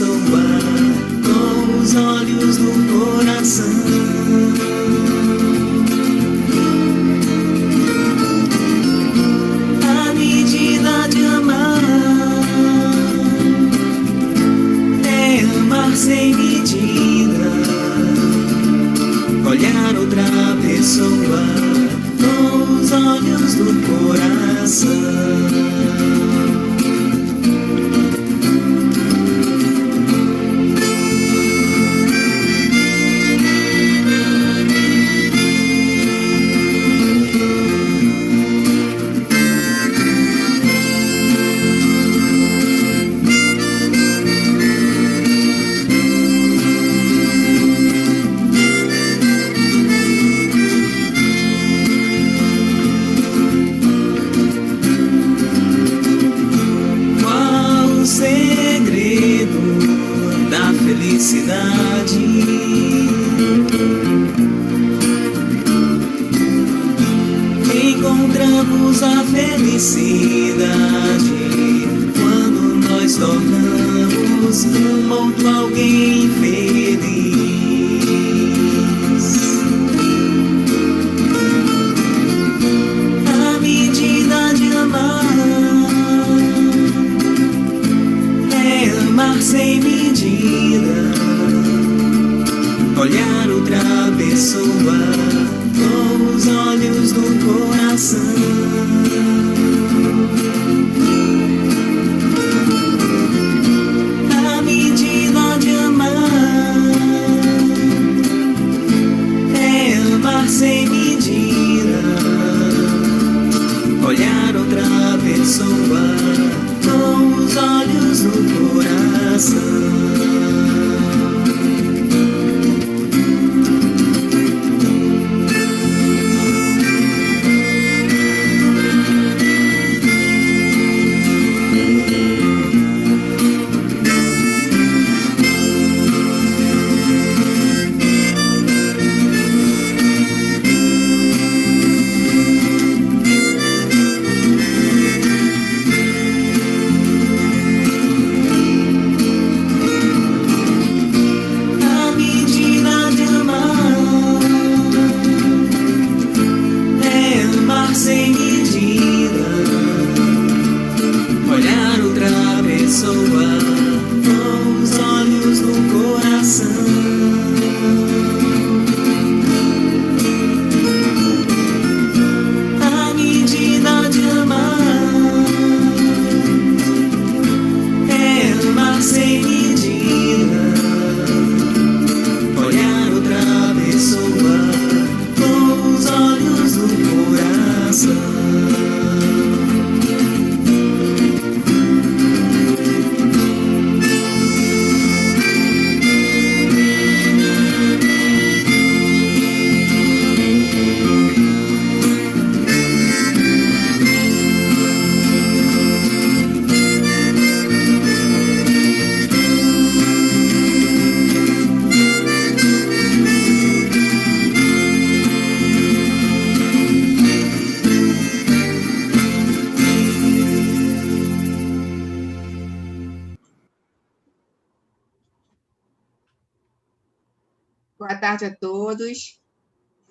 pessoa com os olhos do coração. A medida de amar é amar sem medida, olhar outra pessoa com os olhos do coração. Felicidade. Encontramos a felicidade quando nós tornamos um outro alguém feliz. A medida de amar é amar sem medida, olhar outra pessoa com os olhos do coração. A medida de amar é amar sem medida, olhar outra pessoa com os olhos do coração. Sem medida, olhar outra pessoa com os olhos do coração. A medida de amar é amar sem medida, olhar outra pessoa com os olhos do coração. Boa tarde a todos,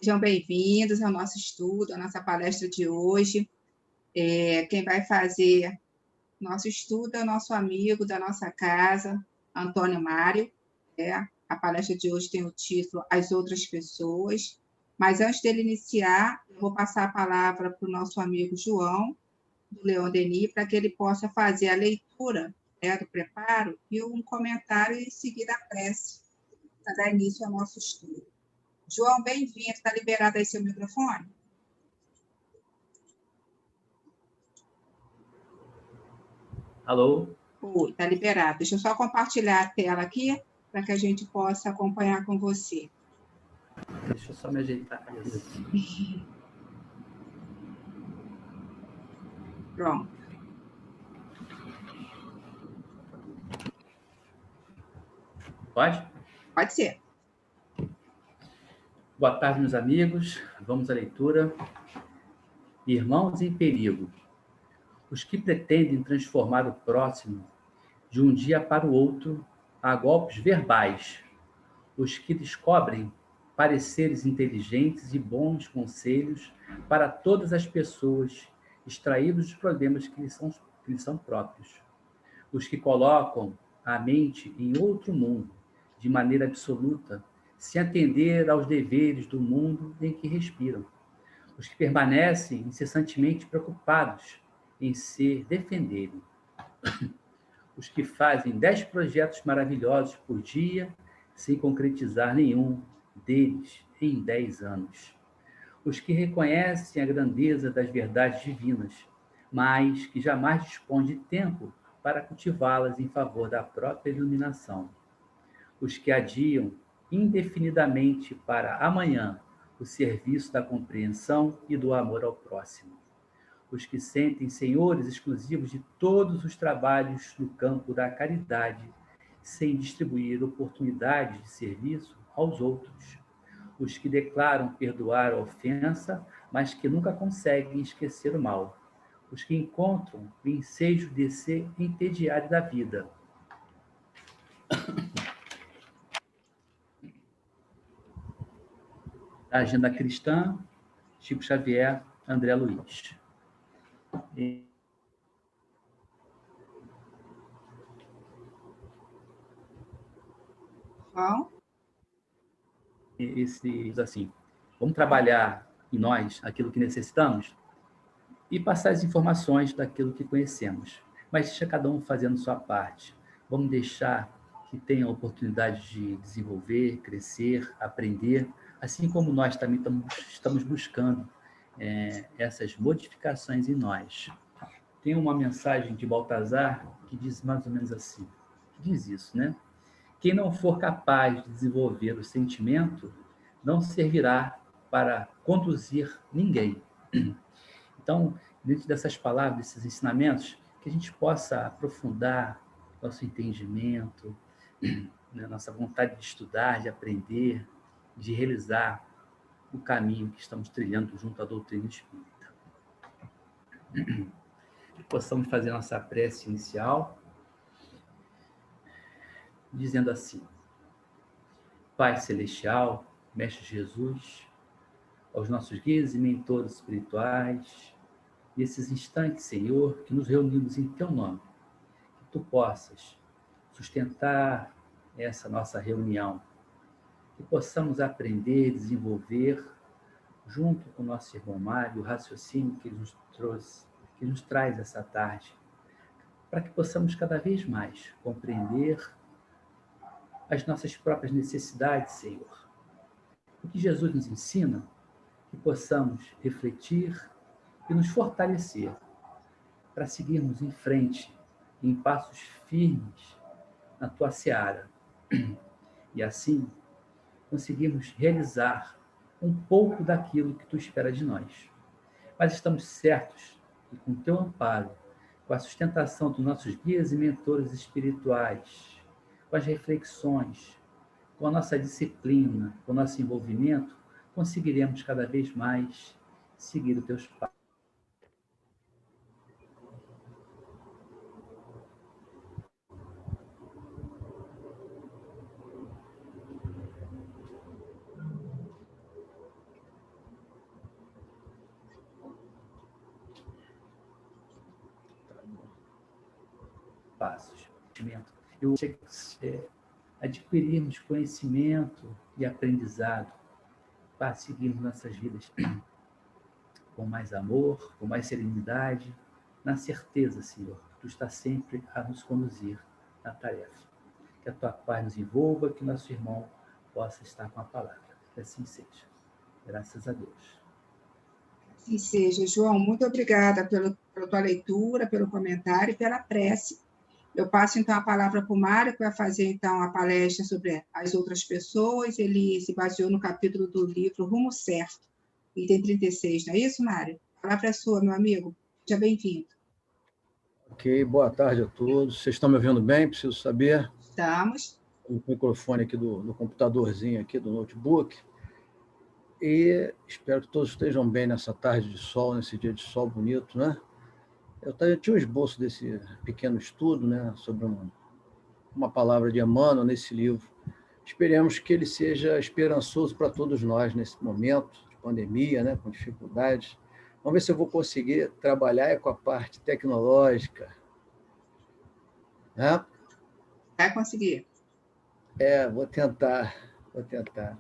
sejam bem-vindos ao nosso estudo, à nossa palestra de hoje. Quem vai fazer nosso estudo é o nosso amigo da nossa casa, Antônio Mário. A palestra de hoje tem o título As Outras Pessoas, mas antes dele iniciar, eu vou passar a palavra para o nosso amigo João, do Leon Denis, para que ele possa fazer a leitura do preparo e um comentário e seguir a prece, para dar início ao nosso estudo. João, bem-vindo. Está liberado aí seu microfone? Alô? Oi, está liberado. Deixa eu só compartilhar a tela aqui, para que a gente possa acompanhar com você. Deixa eu só me ajeitar. Pronto. Pode? Pode ser. Boa tarde, meus amigos. Vamos à leitura. Irmãos em perigo. Os que pretendem transformar o próximo de um dia para o outro a golpes verbais, os que descobrem pareceres inteligentes e bons conselhos para todas as pessoas, extraídos dos problemas que lhes são próprios, os que colocam a mente em outro mundo, de maneira absoluta, sem atender aos deveres do mundo em que respiram, os que permanecem incessantemente preocupados em se defenderem, os que fazem 10 projetos maravilhosos por dia, sem concretizar nenhum deles em 10 anos, os que reconhecem a grandeza das verdades divinas, mas que jamais dispõem de tempo para cultivá-las em favor da própria iluminação, os que adiam indefinidamente para amanhã o serviço da compreensão e do amor ao próximo, os que sentem senhores exclusivos de todos os trabalhos no campo da caridade, sem distribuir oportunidades de serviço aos outros, os que declaram perdoar a ofensa, mas que nunca conseguem esquecer o mal, os que encontram o ensejo de se entediar da vida. A Agenda Cristã, Chico Xavier, André Luiz. João? Assim, vamos trabalhar em nós aquilo que necessitamos e passar as informações daquilo que conhecemos. Mas deixa cada um fazendo sua parte. Vamos deixar que tenha a oportunidade de desenvolver, crescer, aprender, assim como nós também estamos buscando essas modificações em nós. Tem uma mensagem de Baltazar que diz mais ou menos assim, diz isso, né? Quem não for capaz de desenvolver o sentimento não servirá para conduzir ninguém. Então, dentro dessas palavras, desses ensinamentos, que a gente possa aprofundar nosso entendimento, né, nossa vontade de estudar, de aprender, de realizar o caminho que estamos trilhando junto à doutrina espírita. Que possamos fazer nossa prece inicial, dizendo assim: Pai Celestial, Mestre Jesus, aos nossos guias e mentores espirituais, nesses instantes, Senhor, que nos reunimos em Teu nome, que Tu possas sustentar essa nossa reunião, que possamos aprender, desenvolver, junto com o nosso irmão Mário, o raciocínio que ele nos trouxe, que nos traz essa tarde, para que possamos cada vez mais compreender as nossas próprias necessidades, Senhor. O que Jesus nos ensina, que possamos refletir e nos fortalecer para seguirmos em frente, em passos firmes na Tua seara. E assim, conseguirmos realizar um pouco daquilo que Tu espera de nós. Mas estamos certos que com Teu amparo, com a sustentação dos nossos guias e mentores espirituais, com as reflexões, com a nossa disciplina, com o nosso envolvimento, conseguiremos cada vez mais seguir os Teus passos. Eu adquirirmos conhecimento e aprendizado para seguirmos nossas vidas com mais amor, com mais serenidade, na certeza, Senhor, que Tu estás sempre a nos conduzir na tarefa. Que a Tua paz nos envolva, que nosso irmão possa estar com a palavra. Que assim seja. Graças a Deus. Assim seja. João, muito obrigada pela tua leitura, pelo comentário e pela prece. Eu passo, então, a palavra para o Mário, que vai fazer, então, a palestra sobre as outras pessoas. Ele se baseou no capítulo do livro Rumo Certo, item 36, não é isso, Mário? A palavra é sua, meu amigo. Seja bem-vindo. Ok, boa tarde a todos. Vocês estão me ouvindo bem? Preciso saber. Estamos. O microfone aqui do computadorzinho aqui, do notebook. E espero que todos estejam bem nessa tarde de sol, nesse dia de sol bonito, né? Eu tinha um esboço desse pequeno estudo, né, sobre uma palavra de Emmanuel nesse livro. Esperemos que ele seja esperançoso para todos nós nesse momento de pandemia, né, com dificuldades. Vamos ver se eu vou conseguir trabalhar com a parte tecnológica, né? Vai conseguir. Vou tentar, vou tentar.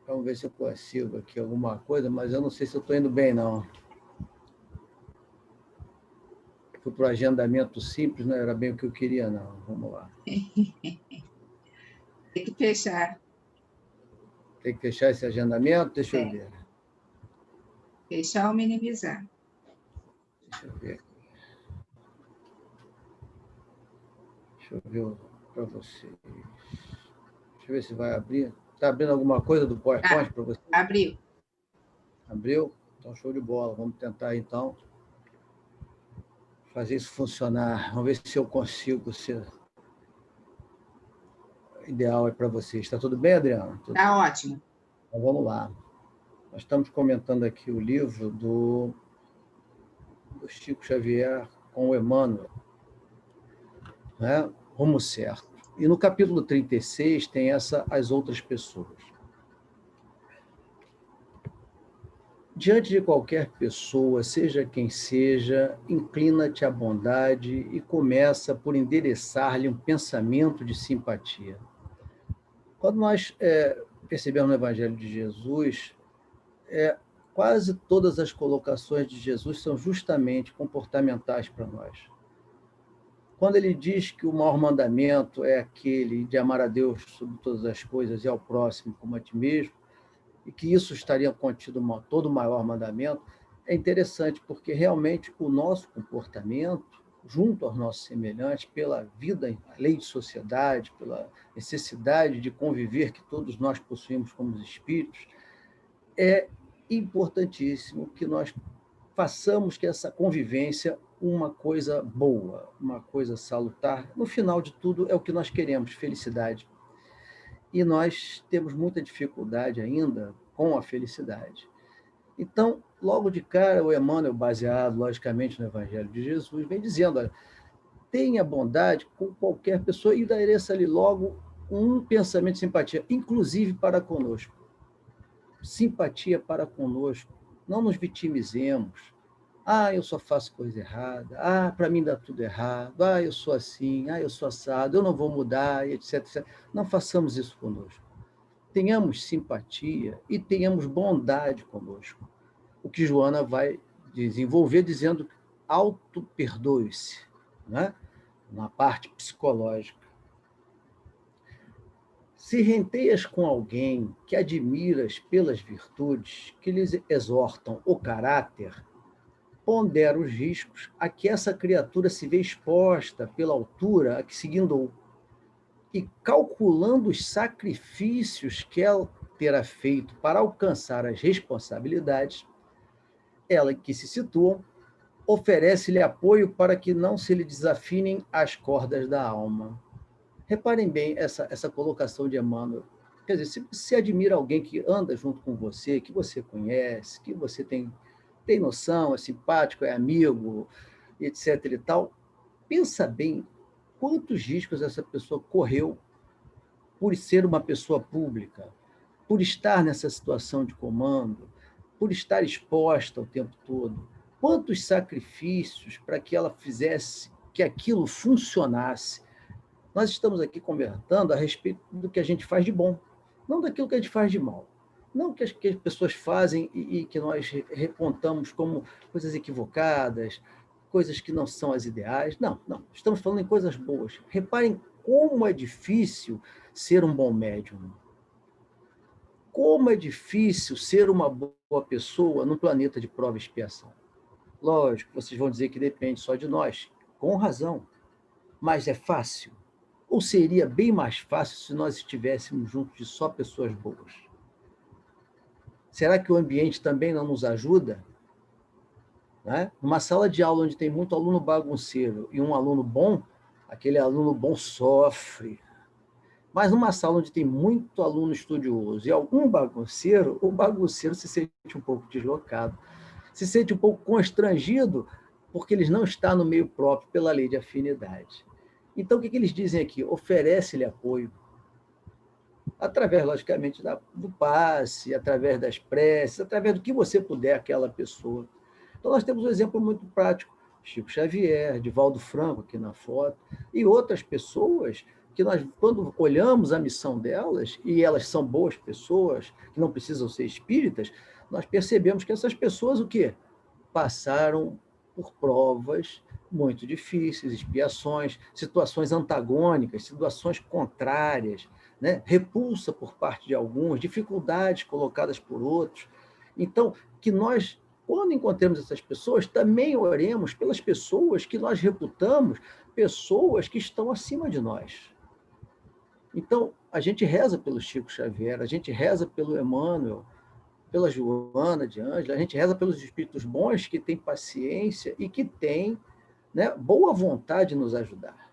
Vamos ver se eu consigo aqui alguma coisa, mas eu não sei se eu estou indo bem, não. Fui para o agendamento simples, não era bem o que eu queria, não. Vamos lá. Tem que fechar. Tem que fechar esse agendamento? Deixa eu ver. Fechar ou minimizar. Deixa eu ver. Deixa eu ver para vocês. Deixa eu ver se vai abrir. Está abrindo alguma coisa do PowerPoint para você? Abriu. Abriu? Então, show de bola. Vamos tentar, então, fazer isso funcionar. Vamos ver se eu consigo ser ideal para vocês. Está tudo bem, Adriana? Está ótimo. Então, vamos lá. Nós estamos comentando aqui o livro do Chico Xavier com o Emmanuel, né? Rumo Certo. E no capítulo 36 tem as outras pessoas. Diante de qualquer pessoa, seja quem seja, inclina-te à bondade e começa por endereçar-lhe um pensamento de simpatia. Quando nós percebemos no Evangelho de Jesus, quase todas as colocações de Jesus são justamente comportamentais para nós. Quando ele diz que o maior mandamento é aquele de amar a Deus sobre todas as coisas e ao próximo como a ti mesmo, e que isso estaria contido todo o maior mandamento, é interessante, porque realmente o nosso comportamento, junto aos nossos semelhantes, pela vida, a lei de sociedade, pela necessidade de conviver que todos nós possuímos como espíritos, é importantíssimo que nós façamos que essa convivência uma coisa boa, uma coisa salutar. No final de tudo, é o que nós queremos, felicidade. E nós temos muita dificuldade ainda com a felicidade. Então, logo de cara, o Emmanuel, baseado, logicamente, no Evangelho de Jesus, vem dizendo, olha, tenha bondade com qualquer pessoa e endereça-lhe logo um pensamento de simpatia, inclusive para conosco. Simpatia para conosco. Não nos vitimizemos. Eu só faço coisa errada. Para mim dá tudo errado. Eu sou assim. Eu sou assado. Eu não vou mudar, etc, etc. Não façamos isso conosco. Tenhamos simpatia e tenhamos bondade conosco. O que Joana vai desenvolver dizendo auto-perdoe-se, né? Na parte psicológica. Se renteias com alguém que admiras pelas virtudes que lhes exortam o caráter, pondera os riscos a que essa criatura se vê exposta pela altura a que se guindou, e calculando os sacrifícios que ela terá feito para alcançar as responsabilidades, ela que se situam, oferece-lhe apoio para que não se lhe desafinem as cordas da alma. Reparem bem essa colocação de Emmanuel. Quer dizer, se você admira alguém que anda junto com você, que você conhece, que você tem noção, é simpático, é amigo, etc. e tal, pensa bem quantos riscos essa pessoa correu por ser uma pessoa pública, por estar nessa situação de comando, por estar exposta o tempo todo. Quantos sacrifícios para que ela fizesse que aquilo funcionasse. Nós estamos aqui conversando a respeito do que a gente faz de bom, não daquilo que a gente faz de mal. Não que as pessoas fazem e que nós repontamos como coisas equivocadas, coisas que não são as ideais. Não. Estamos falando em coisas boas. Reparem como é difícil ser um bom médium. Como é difícil ser uma boa pessoa no planeta de prova e expiação. Lógico, vocês vão dizer que depende só de nós. Com razão. Mas é fácil? Ou seria bem mais fácil se nós estivéssemos juntos de só pessoas boas? Será que o ambiente também não nos ajuda? Né? Numa sala de aula onde tem muito aluno bagunceiro e um aluno bom, aquele aluno bom sofre. Mas numa sala onde tem muito aluno estudioso e algum bagunceiro, o bagunceiro se sente um pouco deslocado, se sente um pouco constrangido, porque eles não estão no meio próprio pela lei de afinidade. Então, o que eles dizem aqui? Oferece-lhe apoio, através, logicamente, do passe, através das preces, através do que você puder àquela pessoa. Então, nós temos um exemplo muito prático, Chico Xavier, Divaldo Franco, aqui na foto, e outras pessoas que nós, quando olhamos a missão delas, e elas são boas pessoas, que não precisam ser espíritas, nós percebemos que essas pessoas, o quê? Passaram por provas muito difíceis, expiações, situações antagônicas, situações contrárias, né? Repulsa por parte de alguns, dificuldades colocadas por outros. Então, que nós, quando encontremos essas pessoas, também oremos pelas pessoas que nós reputamos pessoas que estão acima de nós. Então, a gente reza pelo Chico Xavier, a gente reza pelo Emmanuel, pela Joana de Ângela, a gente reza pelos espíritos bons que têm paciência e que têm, né, boa vontade de nos ajudar.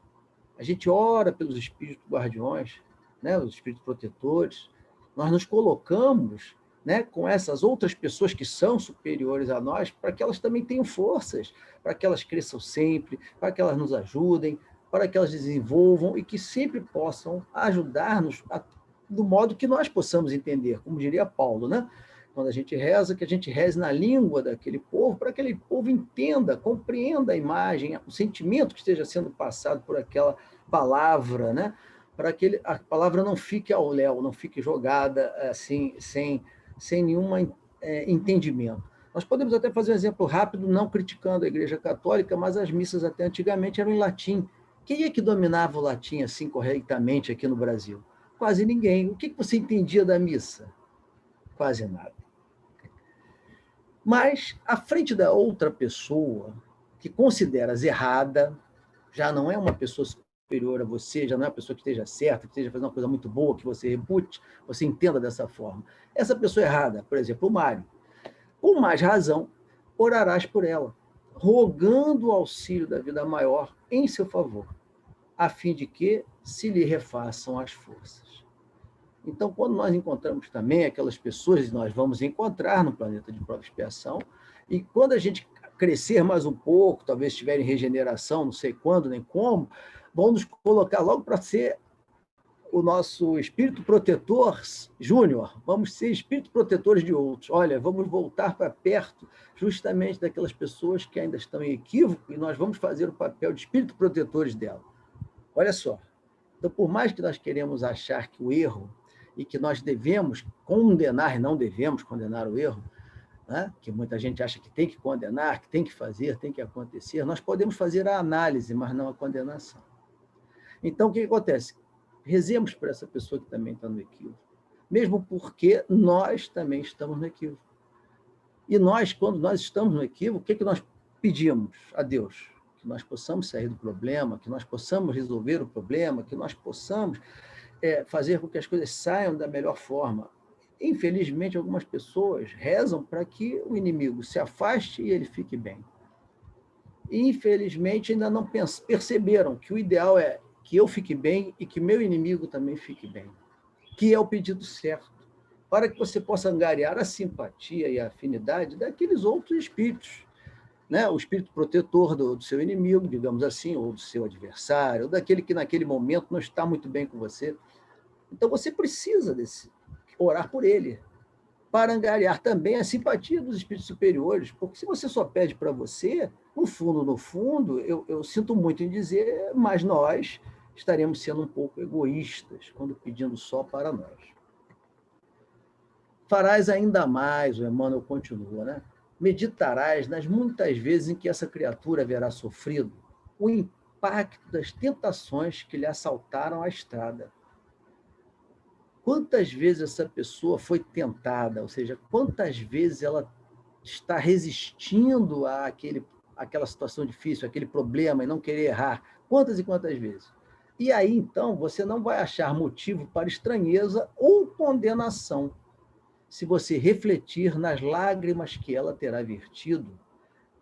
A gente ora pelos espíritos guardiões, né, os espíritos protetores. Nós nos colocamos, né, com essas outras pessoas que são superiores a nós, para que elas também tenham forças, para que elas cresçam sempre, para que elas nos ajudem, para que elas desenvolvam e que sempre possam ajudar-nos do modo que nós possamos entender, como diria Paulo, né? Quando a gente reza, que a gente reze na língua daquele povo, para que aquele povo entenda, compreenda a imagem, o sentimento que esteja sendo passado por aquela palavra, né? Para que a palavra não fique ao léu, não fique jogada assim, sem nenhum entendimento. Nós podemos até fazer um exemplo rápido, não criticando a Igreja Católica, mas as missas até antigamente eram em latim. Quem é que dominava o latim assim corretamente aqui no Brasil? Quase ninguém. O que você entendia da missa? Quase nada. Mas, à frente da outra pessoa, que consideras errada, já não é uma pessoa superior a você, já não é uma pessoa que esteja certa, que esteja fazendo uma coisa muito boa, que você repute, você entenda dessa forma. Essa pessoa errada, por exemplo, o Mário, com mais razão, orarás por ela, rogando o auxílio da vida maior em seu favor, a fim de que se lhe refaçam as forças. Então, quando nós encontramos também aquelas pessoas que nós vamos encontrar no planeta de prova e expiação, e quando a gente crescer mais um pouco, talvez estiver em regeneração, não sei quando nem como, vão nos colocar logo para ser o nosso espírito protetor júnior, vamos ser espíritos protetores de outros. Olha, vamos voltar para perto justamente daquelas pessoas que ainda estão em equívoco e nós vamos fazer o papel de espíritos protetores dela. Olha só. Então, por mais que nós queremos achar que o erro e que nós devemos condenar, e não devemos condenar o erro, né? Que muita gente acha que tem que condenar, que tem que fazer, tem que acontecer, nós podemos fazer a análise, mas não a condenação. Então, o que acontece? Rezemos por essa pessoa que também está no equívoco, mesmo porque nós também estamos no equívoco. E nós, quando nós estamos no equívoco, o que nós pedimos a Deus? Que nós possamos sair do problema, que nós possamos resolver o problema, que nós possamos fazer com que as coisas saiam da melhor forma. Infelizmente, algumas pessoas rezam para que o inimigo se afaste e ele fique bem. Infelizmente, ainda não perceberam que o ideal é que eu fique bem e que meu inimigo também fique bem, que é o pedido certo, para que você possa angariar a simpatia e a afinidade daqueles outros espíritos, né? O espírito protetor do seu inimigo, digamos assim, ou do seu adversário, ou daquele que naquele momento não está muito bem com você. Então, você precisa orar por ele, para angariar também a simpatia dos espíritos superiores, porque se você só pede para você, no fundo, eu sinto muito em dizer, mas nós estaremos sendo um pouco egoístas quando pedindo só para nós. Farás ainda mais, o Emmanuel continua, né? Meditarás nas muitas vezes em que essa criatura haverá sofrido o impacto das tentações que lhe assaltaram a estrada. Quantas vezes essa pessoa foi tentada, ou seja, quantas vezes ela está resistindo àquela situação difícil, àquele problema e não querer errar, quantas e quantas vezes. E aí, então, você não vai achar motivo para estranheza ou condenação, se você refletir nas lágrimas que ela terá vertido,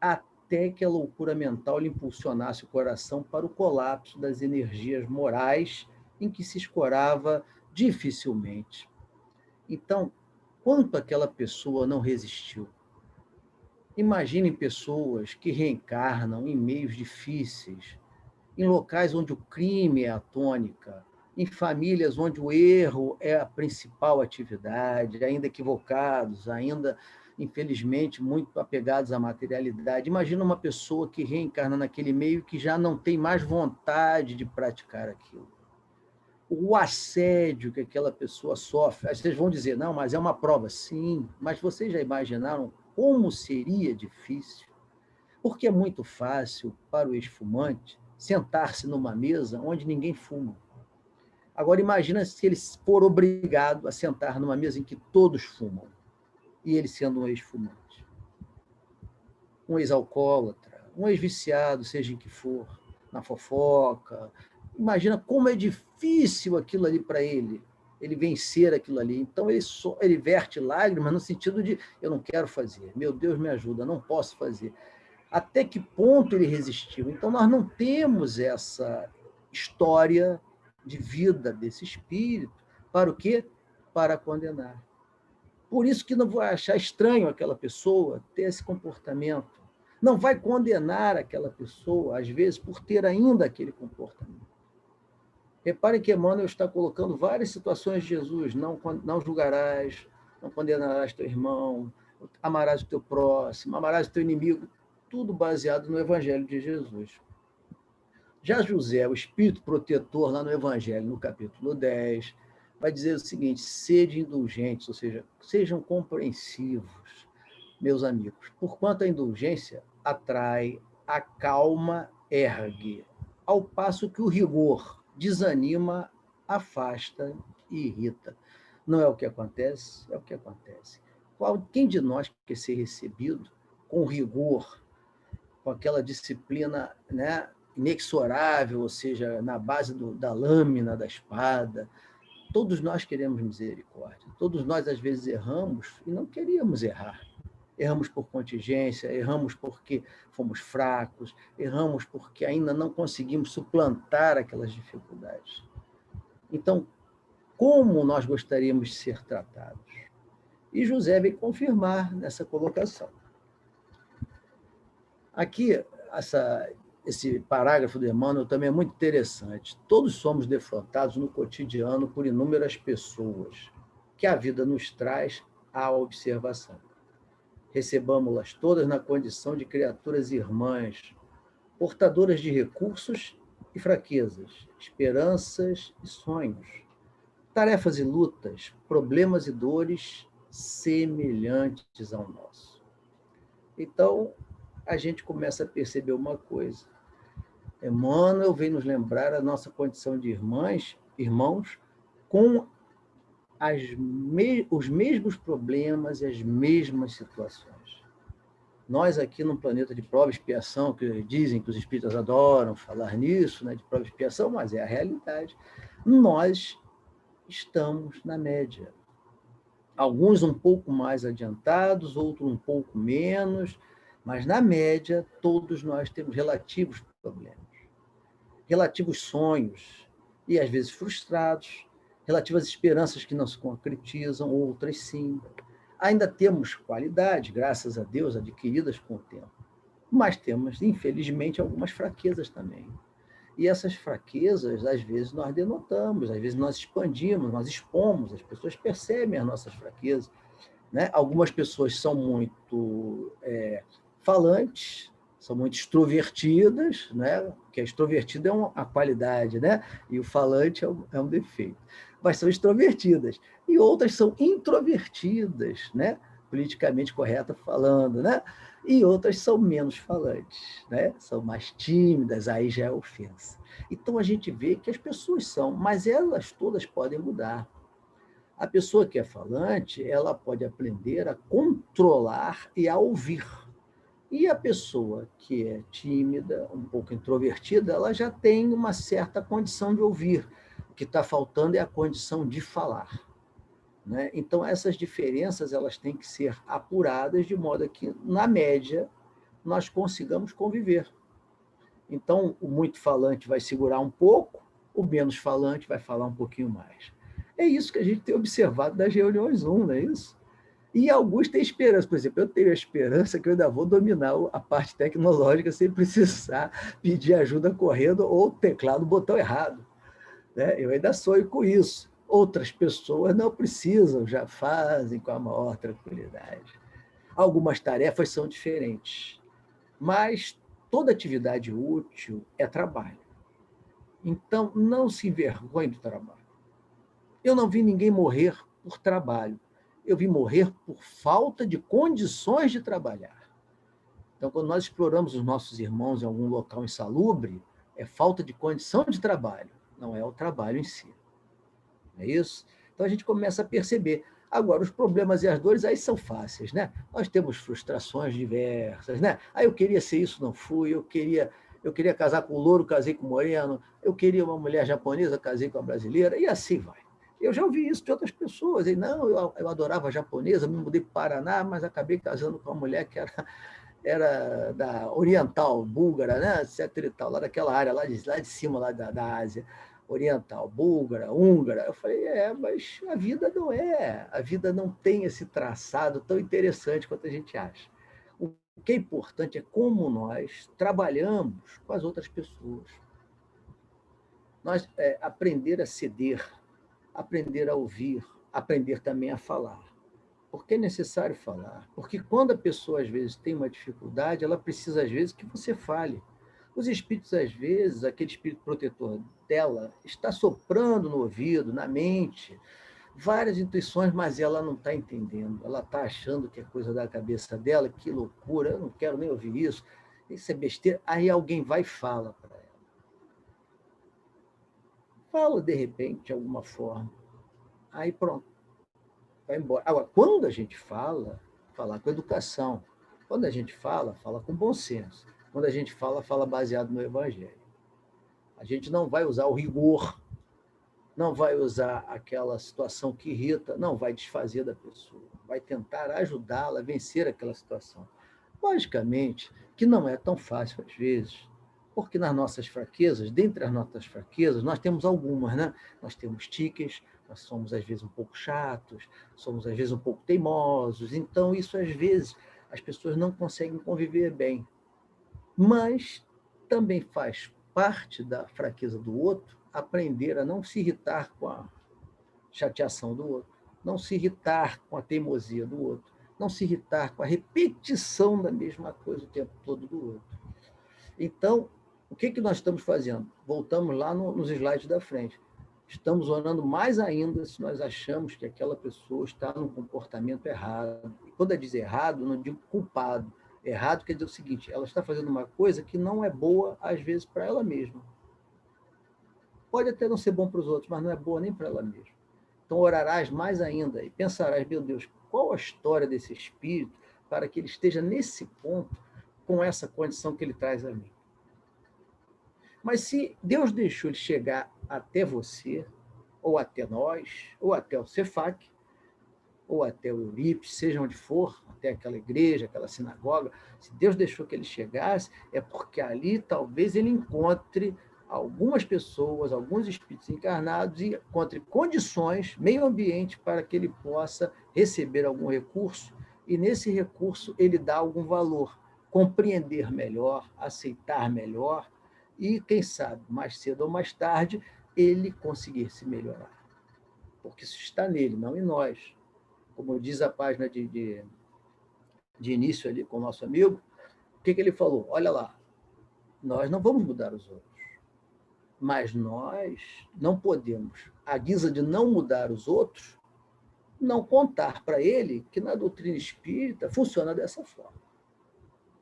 até que a loucura mental lhe impulsionasse o coração para o colapso das energias morais em que se escorava dificilmente. Então, quanto aquela pessoa não resistiu? Imaginem pessoas que reencarnam em meios difíceis, em locais onde o crime é a tônica, em famílias onde o erro é a principal atividade, ainda equivocados, ainda, infelizmente, muito apegados à materialidade. Imagina uma pessoa que reencarna naquele meio que já não tem mais vontade de praticar aquilo. O assédio que aquela pessoa sofre. Aí vocês vão dizer, não, mas é uma prova. Sim, mas vocês já imaginaram como seria difícil? Porque é muito fácil para o ex-fumante sentar-se numa mesa onde ninguém fuma. Agora, imagina se ele for obrigado a sentar numa mesa em que todos fumam, e ele sendo um ex-fumante, um ex-alcoólatra, um ex-viciado, seja em que for, na fofoca. Imagina como é difícil aquilo ali para ele vencer aquilo ali. Então, ele verte lágrimas no sentido de, eu não quero fazer, meu Deus me ajuda, não posso fazer. Até que ponto ele resistiu? Então, nós não temos essa história de vida desse espírito. Para o quê? Para condenar. Por isso que não vai achar estranho aquela pessoa ter esse comportamento. Não vai condenar aquela pessoa, às vezes, por ter ainda aquele comportamento. Reparem que Emmanuel está colocando várias situações de Jesus. Não julgarás, não condenarás teu irmão, amarás o teu próximo, amarás o teu inimigo. Tudo baseado no Evangelho de Jesus. Já José, o espírito protetor, lá no Evangelho, no capítulo 10, vai dizer o seguinte: sede indulgentes, ou seja, sejam compreensivos, meus amigos, porquanto a indulgência atrai, acalma, ergue, ao passo que o rigor desanima, afasta e irrita. Não é o que acontece? É o que acontece. Quem de nós quer ser recebido com rigor, com aquela disciplina, né, inexorável, ou seja, na base da lâmina, da espada? Todos nós queremos misericórdia. Todos nós, às vezes, erramos e não queríamos errar. Erramos por contingência, erramos porque fomos fracos, erramos porque ainda não conseguimos suplantar aquelas dificuldades. Então, como nós gostaríamos de ser tratados? E José vem confirmar nessa colocação. Aqui, esse parágrafo do Emmanuel também é muito interessante. Todos somos defrontados no cotidiano por inúmeras pessoas que a vida nos traz à observação. Recebamos-las todas na condição de criaturas irmãs, portadoras de recursos e fraquezas, esperanças e sonhos, tarefas e lutas, problemas e dores semelhantes ao nosso. Então, a gente começa a perceber uma coisa. Emmanuel vem nos lembrar a nossa condição de irmãos, com os mesmos problemas e as mesmas situações. Nós aqui no planeta de prova e expiação, que dizem que os espíritas adoram falar nisso, né, de prova e expiação, mas é a realidade. Nós estamos na média. Alguns um pouco mais adiantados, outros um pouco menos, mas, na média, todos nós temos relativos problemas, relativos sonhos, e às vezes frustrados, relativas esperanças que não se concretizam, outras sim. Ainda temos qualidade, graças a Deus, adquiridas com o tempo, mas temos, infelizmente, algumas fraquezas também. E essas fraquezas, às vezes, nós denotamos, às vezes nós expandimos, nós expomos, as pessoas percebem as nossas fraquezas, né? Algumas pessoas são muito falantes, são muito extrovertidas, né? Porque a extrovertida é uma qualidade, né? E o falante é um defeito. Mas são extrovertidas. E outras são introvertidas, né? Politicamente correta falando, né? E outras são menos falantes, né? São mais tímidas, aí já é ofensa. Então a gente vê que as pessoas são, mas elas todas podem mudar. A pessoa que é falante, ela pode aprender a controlar e a ouvir. E a pessoa que é tímida, um pouco introvertida, ela já tem uma certa condição de ouvir. O que está faltando é a condição de falar, né? Então, essas diferenças elas têm que ser apuradas de modo que, na média, nós consigamos conviver. Então, o muito falante vai segurar um pouco, o menos falante vai falar um pouquinho mais. É isso que a gente tem observado das reuniões Zoom, não é isso? E alguns têm esperança. Por exemplo, eu tenho a esperança que eu ainda vou dominar a parte tecnológica sem precisar pedir ajuda correndo ou teclar no botão errado, né? Eu ainda sonho com isso. Outras pessoas não precisam, já fazem com a maior tranquilidade. Algumas tarefas são diferentes, mas toda atividade útil é trabalho. Então, não se envergonhe do trabalho. Eu não vi ninguém morrer por trabalho. Eu vi morrer por falta de condições de trabalhar. Então, quando nós exploramos os nossos irmãos em algum local insalubre, é falta de condição de trabalho, não é o trabalho em si. Não é isso? Então, a gente começa a perceber. Agora, os problemas e as dores aí são fáceis, né? Nós temos frustrações diversas, né? Ah, eu queria ser isso, não fui. Eu queria casar com o louro, casei com o moreno. Eu queria uma mulher japonesa, casei com a brasileira. E assim vai. Eu já ouvi isso de outras pessoas. E, não, eu adorava a japonesa, me mudei para o Paraná, mas acabei casando com uma mulher que era da oriental, búlgara, né? Etc. E tal, lá daquela área, lá de cima, lá da Ásia oriental, búlgara, húngara. Eu falei, mas a vida não tem esse traçado tão interessante quanto a gente acha. O que é importante é como nós trabalhamos com as outras pessoas. Nós aprender a ceder, aprender a ouvir, aprender também a falar. Porque é necessário falar. Porque quando a pessoa, às vezes, tem uma dificuldade, ela precisa, às vezes, que você fale. Os espíritos, às vezes, aquele espírito protetor dela está soprando no ouvido, na mente, várias intuições, mas ela não está entendendo. Ela está achando que é coisa da cabeça dela, que loucura, eu não quero nem ouvir isso, isso é besteira. Aí alguém vai e fala para ela. Fala, de repente, de alguma forma. Aí pronto, vai embora. Agora, quando a gente falar com educação. Quando a gente fala com bom senso. Quando a gente fala baseado no Evangelho. A gente não vai usar o rigor, não vai usar aquela situação que irrita, não vai desfazer da pessoa, vai tentar ajudá-la a vencer aquela situação. Logicamente que não é tão fácil às vezes, porque nas nossas fraquezas, dentre as nossas fraquezas, nós temos algumas, né? Nós temos tiques, nós somos às vezes um pouco chatos, somos às vezes um pouco teimosos, então isso às vezes as pessoas não conseguem conviver bem. Mas também faz parte da fraqueza do outro aprender a não se irritar com a chateação do outro, não se irritar com a teimosia do outro, não se irritar com a repetição da mesma coisa o tempo todo do outro. Então, o que nós estamos fazendo? Voltamos lá nos slides da frente. Estamos orando mais ainda se nós achamos que aquela pessoa está num comportamento errado. E quando eu digo errado, eu não digo culpado. Errado quer dizer o seguinte, ela está fazendo uma coisa que não é boa, às vezes, para ela mesma. Pode até não ser bom para os outros, mas não é boa nem para ela mesma. Então, orarás mais ainda e pensarás, meu Deus, qual a história desse espírito para que ele esteja nesse ponto com essa condição que ele traz a mim. Mas se Deus deixou ele chegar até você, ou até nós, ou até o Cefac, ou até o Eurípides, seja onde for, até aquela igreja, aquela sinagoga, se Deus deixou que ele chegasse, é porque ali talvez ele encontre algumas pessoas, alguns espíritos encarnados e encontre condições, meio ambiente, para que ele possa receber algum recurso, e nesse recurso ele dá algum valor, compreender melhor, aceitar melhor, e, quem sabe, mais cedo ou mais tarde, ele conseguir se melhorar. Porque isso está nele, não em nós. Como diz a página de início ali com o nosso amigo, o que ele falou? Olha lá, nós não vamos mudar os outros, mas nós não podemos, à guisa de não mudar os outros, não contar para ele que na doutrina espírita funciona dessa forma.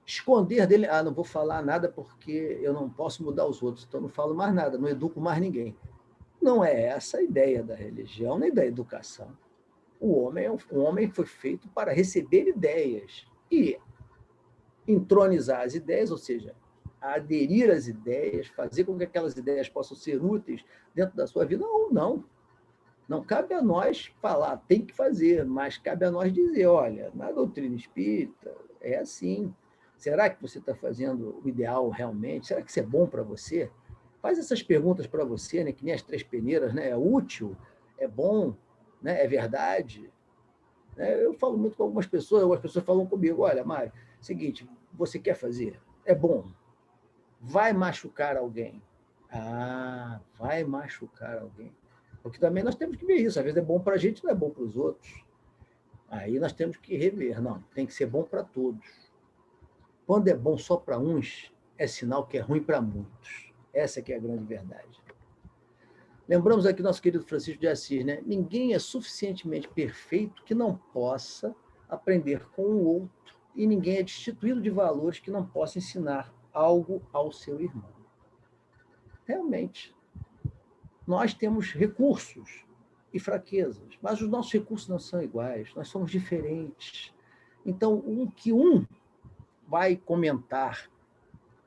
Esconder dele, não vou falar nada porque eu não posso mudar os outros, então não falo mais nada, não educo mais ninguém. Não é essa a ideia da religião nem da educação. O homem foi feito para receber ideias e entronizar as ideias, ou seja, aderir às ideias, fazer com que aquelas ideias possam ser úteis dentro da sua vida ou não. Não cabe a nós falar, tem que fazer, mas cabe a nós dizer, olha, na doutrina espírita é assim. Será que você está fazendo o ideal realmente? Será que isso é bom para você? Faz essas perguntas para você, né? Que nem as três peneiras, né? É útil? É bom? Né? É verdade? Eu falo muito com algumas pessoas falam comigo, olha, Mário, seguinte, você quer fazer? É bom. Vai machucar alguém. Ah, vai machucar alguém. Porque também nós temos que ver isso. Às vezes é bom para a gente, não é bom para os outros. Aí nós temos que rever. Não, tem que ser bom para todos. Quando é bom só para uns, é sinal que é ruim para muitos. Essa que é a grande verdade. Lembramos aqui nosso querido Francisco de Assis, né? Ninguém é suficientemente perfeito que não possa aprender com o outro e ninguém é destituído de valores que não possa ensinar algo ao seu irmão. Realmente, nós temos recursos e fraquezas, mas os nossos recursos não são iguais, nós somos diferentes. Então, um vai comentar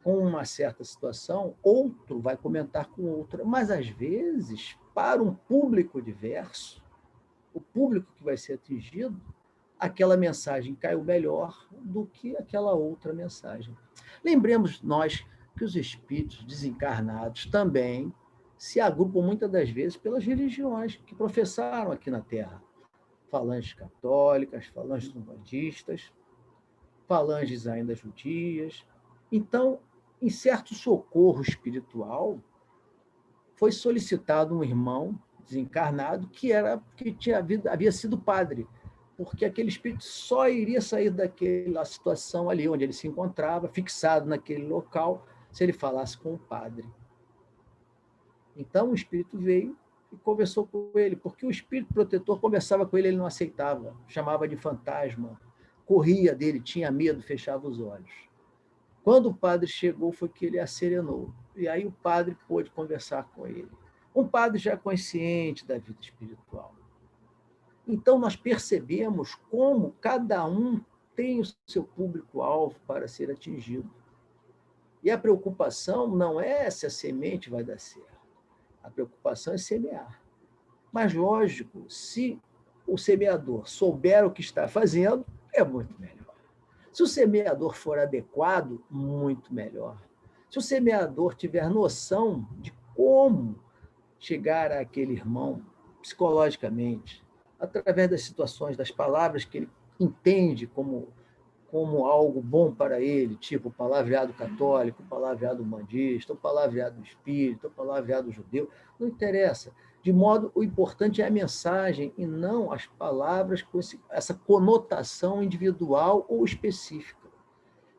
com uma certa situação, outro vai comentar com outra. Mas, às vezes, para um público diverso, o público que vai ser atingido, aquela mensagem caiu melhor do que aquela outra mensagem. Lembremos nós que os espíritos desencarnados também se agrupam muitas das vezes pelas religiões que professaram aqui na Terra. Falanges católicas, falanges umbandistas, falanges ainda judias. Então, em certo socorro espiritual, foi solicitado um irmão desencarnado que havia sido padre, porque aquele espírito só iria sair daquela situação ali onde ele se encontrava, fixado naquele local, se ele falasse com o padre. Então o espírito veio e conversou com ele, porque o espírito protetor conversava com ele, ele não aceitava, chamava de fantasma, corria dele, tinha medo, fechava os olhos. Quando o padre chegou, foi que ele acerenou. E aí o padre pôde conversar com ele. Um padre já consciente da vida espiritual. Então, nós percebemos como cada um tem o seu público-alvo para ser atingido. E a preocupação não é se a semente vai dar certo. A preocupação é semear. Mas, lógico, se o semeador souber o que está fazendo, é muito melhor. Se o semeador for adequado, muito melhor. Se o semeador tiver noção de como chegar àquele irmão psicologicamente, através das situações, das palavras que ele entende como algo bom para ele, tipo o palavreado católico, o palavreado umbandista, o palavreado espírita, o palavreado judeu, não interessa. De modo, o importante é a mensagem e não as palavras com essa conotação individual ou específica.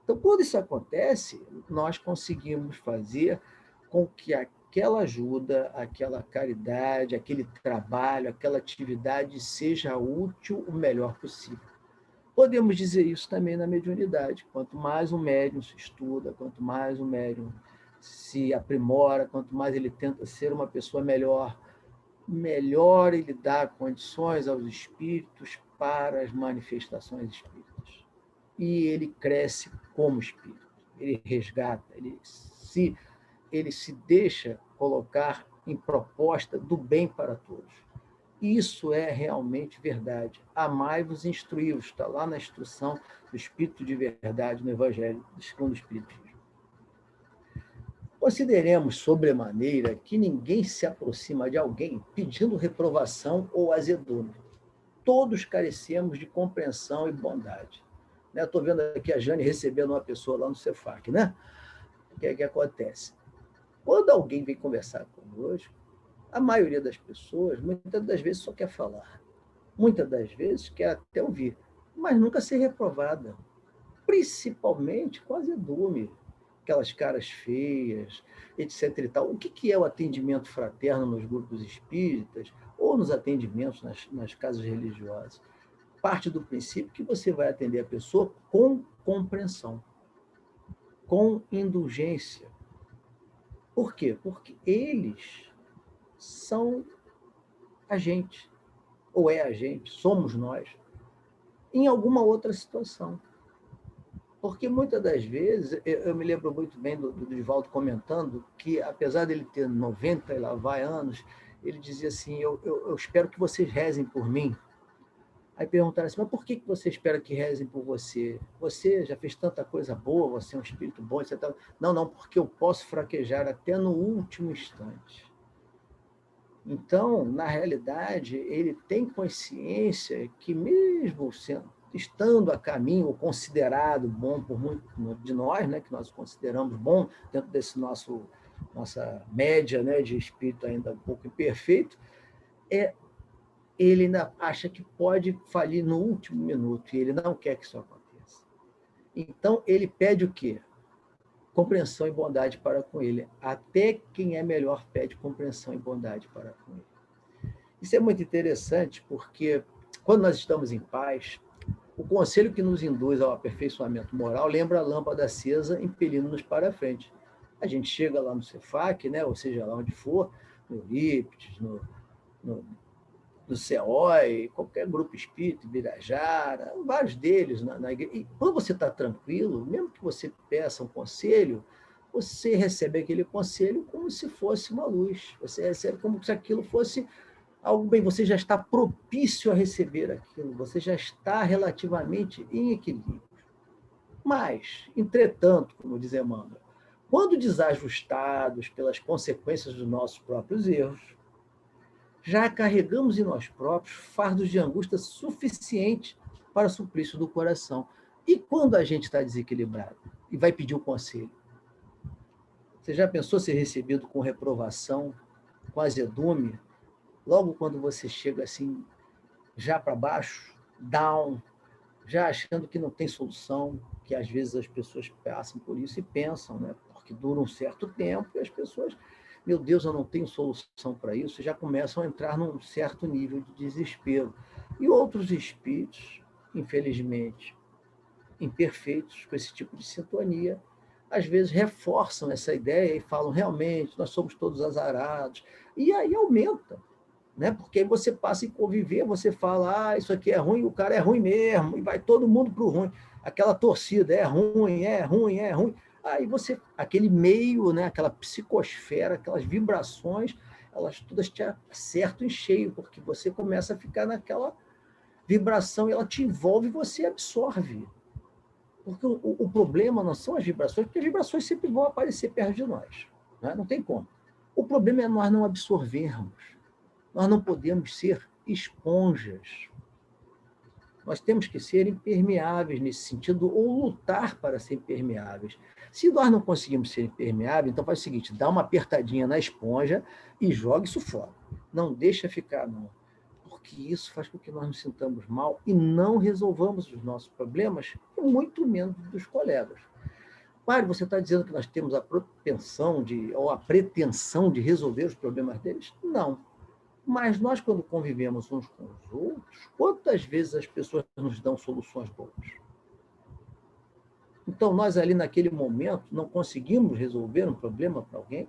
Então, quando isso acontece, nós conseguimos fazer com que aquela ajuda, aquela caridade, aquele trabalho, aquela atividade seja útil o melhor possível. Podemos dizer isso também na mediunidade. Quanto mais um médium se estuda, quanto mais um médium se aprimora, quanto mais ele tenta ser uma pessoa melhor, melhor ele dá condições aos espíritos para as manifestações espíritas. E ele cresce como espírito, ele resgata, ele se deixa colocar em proposta do bem para todos. Isso é realmente verdade. Amai-vos e instruí-vos, está lá na instrução do Espírito de Verdade no Evangelho segundo o Espiritismo. Consideremos sobremaneira que ninguém se aproxima de alguém pedindo reprovação ou azedume. Todos carecemos de compreensão e bondade. Estou vendo aqui a Jane recebendo uma pessoa lá no Cefac, né? O que é que acontece? Quando alguém vem conversar conosco, a maioria das pessoas, muitas das vezes, só quer falar. Muitas das vezes quer até ouvir, mas nunca ser reprovada. Principalmente com azedume, aquelas caras feias, etc. E tal. O que é o atendimento fraterno nos grupos espíritas ou nos atendimentos nas casas religiosas? Parte do princípio que você vai atender a pessoa com compreensão, com indulgência. Por quê? Porque eles são a gente, ou é a gente, somos nós, em alguma outra situação. Porque muitas das vezes, eu me lembro muito bem do Divaldo comentando que, apesar dele ter 90 e lá vai anos, ele dizia assim, eu espero que vocês rezem por mim. Aí perguntaram assim, mas por que você espera que rezem por você? Você já fez tanta coisa boa, você é um espírito bom, etc. Não, porque eu posso fraquejar até no último instante. Então, na realidade, ele tem consciência que mesmo estando a caminho, ou considerado bom por muito de nós, né, que nós consideramos bom dentro desse nossa média, né, de espírito ainda um pouco imperfeito, ele ainda acha que pode falir no último minuto, e ele não quer que isso aconteça. Então, ele pede o quê? Compreensão e bondade para com ele. Até quem é melhor pede compreensão e bondade para com ele. Isso é muito interessante, porque quando nós estamos em paz, o conselho que nos induz ao aperfeiçoamento moral lembra a lâmpada acesa impelindo-nos para a frente. A gente chega lá no Cefac, né, ou seja, lá onde for, no Eurípides, no CEOI, qualquer grupo espírita, Ibirajara, vários deles na igreja. E quando você está tranquilo, mesmo que você peça um conselho, você recebe aquele conselho como se fosse uma luz. Você recebe como se aquilo fosse algo bem. Você já está propício a receber aquilo, você já está relativamente em equilíbrio. Mas, entretanto, como diz Emmanuel, quando desajustados pelas consequências dos nossos próprios erros, já carregamos em nós próprios fardos de angústia suficiente para o suplício do coração. E quando a gente está desequilibrado e vai pedir um conselho? Você já pensou ser recebido com reprovação, com azedume, logo quando você chega assim, já para baixo, down, já achando que não tem solução, que às vezes as pessoas passam por isso e pensam, né? Porque dura um certo tempo e as pessoas, meu Deus, eu não tenho solução para isso, já começam a entrar num certo nível de desespero. E outros espíritos, infelizmente, imperfeitos com esse tipo de sintonia, às vezes reforçam essa ideia e falam, realmente, nós somos todos azarados. E aí aumenta, né? Porque aí você passa a conviver, você fala, isso aqui é ruim, o cara é ruim mesmo, e vai todo mundo para o ruim. Aquela torcida, é ruim, é ruim, é ruim. Aí você, aquele meio, né, aquela psicosfera, aquelas vibrações, elas todas te acertam em cheio, porque você começa a ficar naquela vibração, e ela te envolve e você absorve. Porque o problema não são as vibrações, porque as vibrações sempre vão aparecer perto de nós, né? Não tem como. O problema é nós não absorvermos. Nós não podemos ser esponjas. Nós temos que ser impermeáveis nesse sentido, ou lutar para ser impermeáveis. Se nós não conseguimos ser impermeáveis, então faz o seguinte, dá uma apertadinha na esponja e joga isso fora. Não deixa ficar, não. Porque isso faz com que nós nos sintamos mal e não resolvamos os nossos problemas, e muito menos dos colegas. Mário, você está dizendo que nós temos a propensão ou a pretensão de resolver os problemas deles? Não. Mas nós, quando convivemos uns com os outros, quantas vezes as pessoas nos dão soluções boas? Então, nós ali naquele momento não conseguimos resolver um problema para alguém?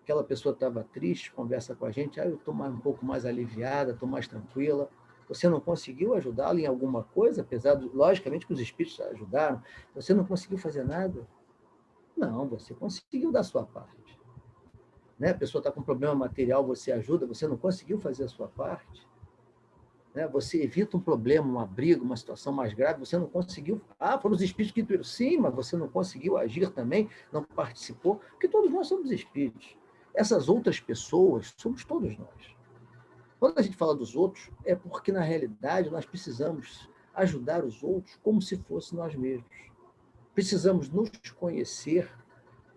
Aquela pessoa estava triste, conversa com a gente, eu estou um pouco mais aliviada, estou mais tranquila. Você não conseguiu ajudá-la em alguma coisa, apesar, logicamente, que os espíritos ajudaram. Você não conseguiu fazer nada? Não, você conseguiu da sua parte. Né? A pessoa está com problema material, você ajuda, você não conseguiu fazer a sua parte. Né? Você evita um problema, uma briga, uma situação mais grave, você não conseguiu. Foram os espíritos que intuíram. Sim, mas você não conseguiu agir também, não participou, porque todos nós somos espíritos. Essas outras pessoas somos todos nós. Quando a gente fala dos outros, é porque, na realidade, nós precisamos ajudar os outros como se fosse nós mesmos. Precisamos nos conhecer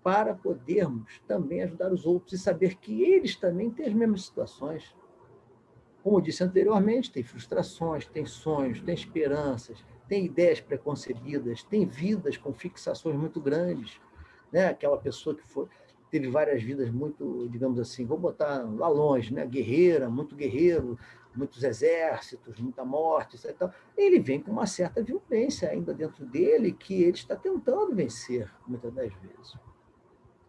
para podermos também ajudar os outros e saber que eles também têm as mesmas situações. Como eu disse anteriormente, tem frustrações, tem sonhos, tem esperanças, tem ideias preconcebidas, tem vidas com fixações muito grandes. Né? Aquela pessoa que teve várias vidas muito, digamos assim, vou botar lá longe, né? Guerreira, muito guerreiro, muitos exércitos, muita morte, etc. Ele vem com uma certa violência ainda dentro dele que ele está tentando vencer, muitas das vezes.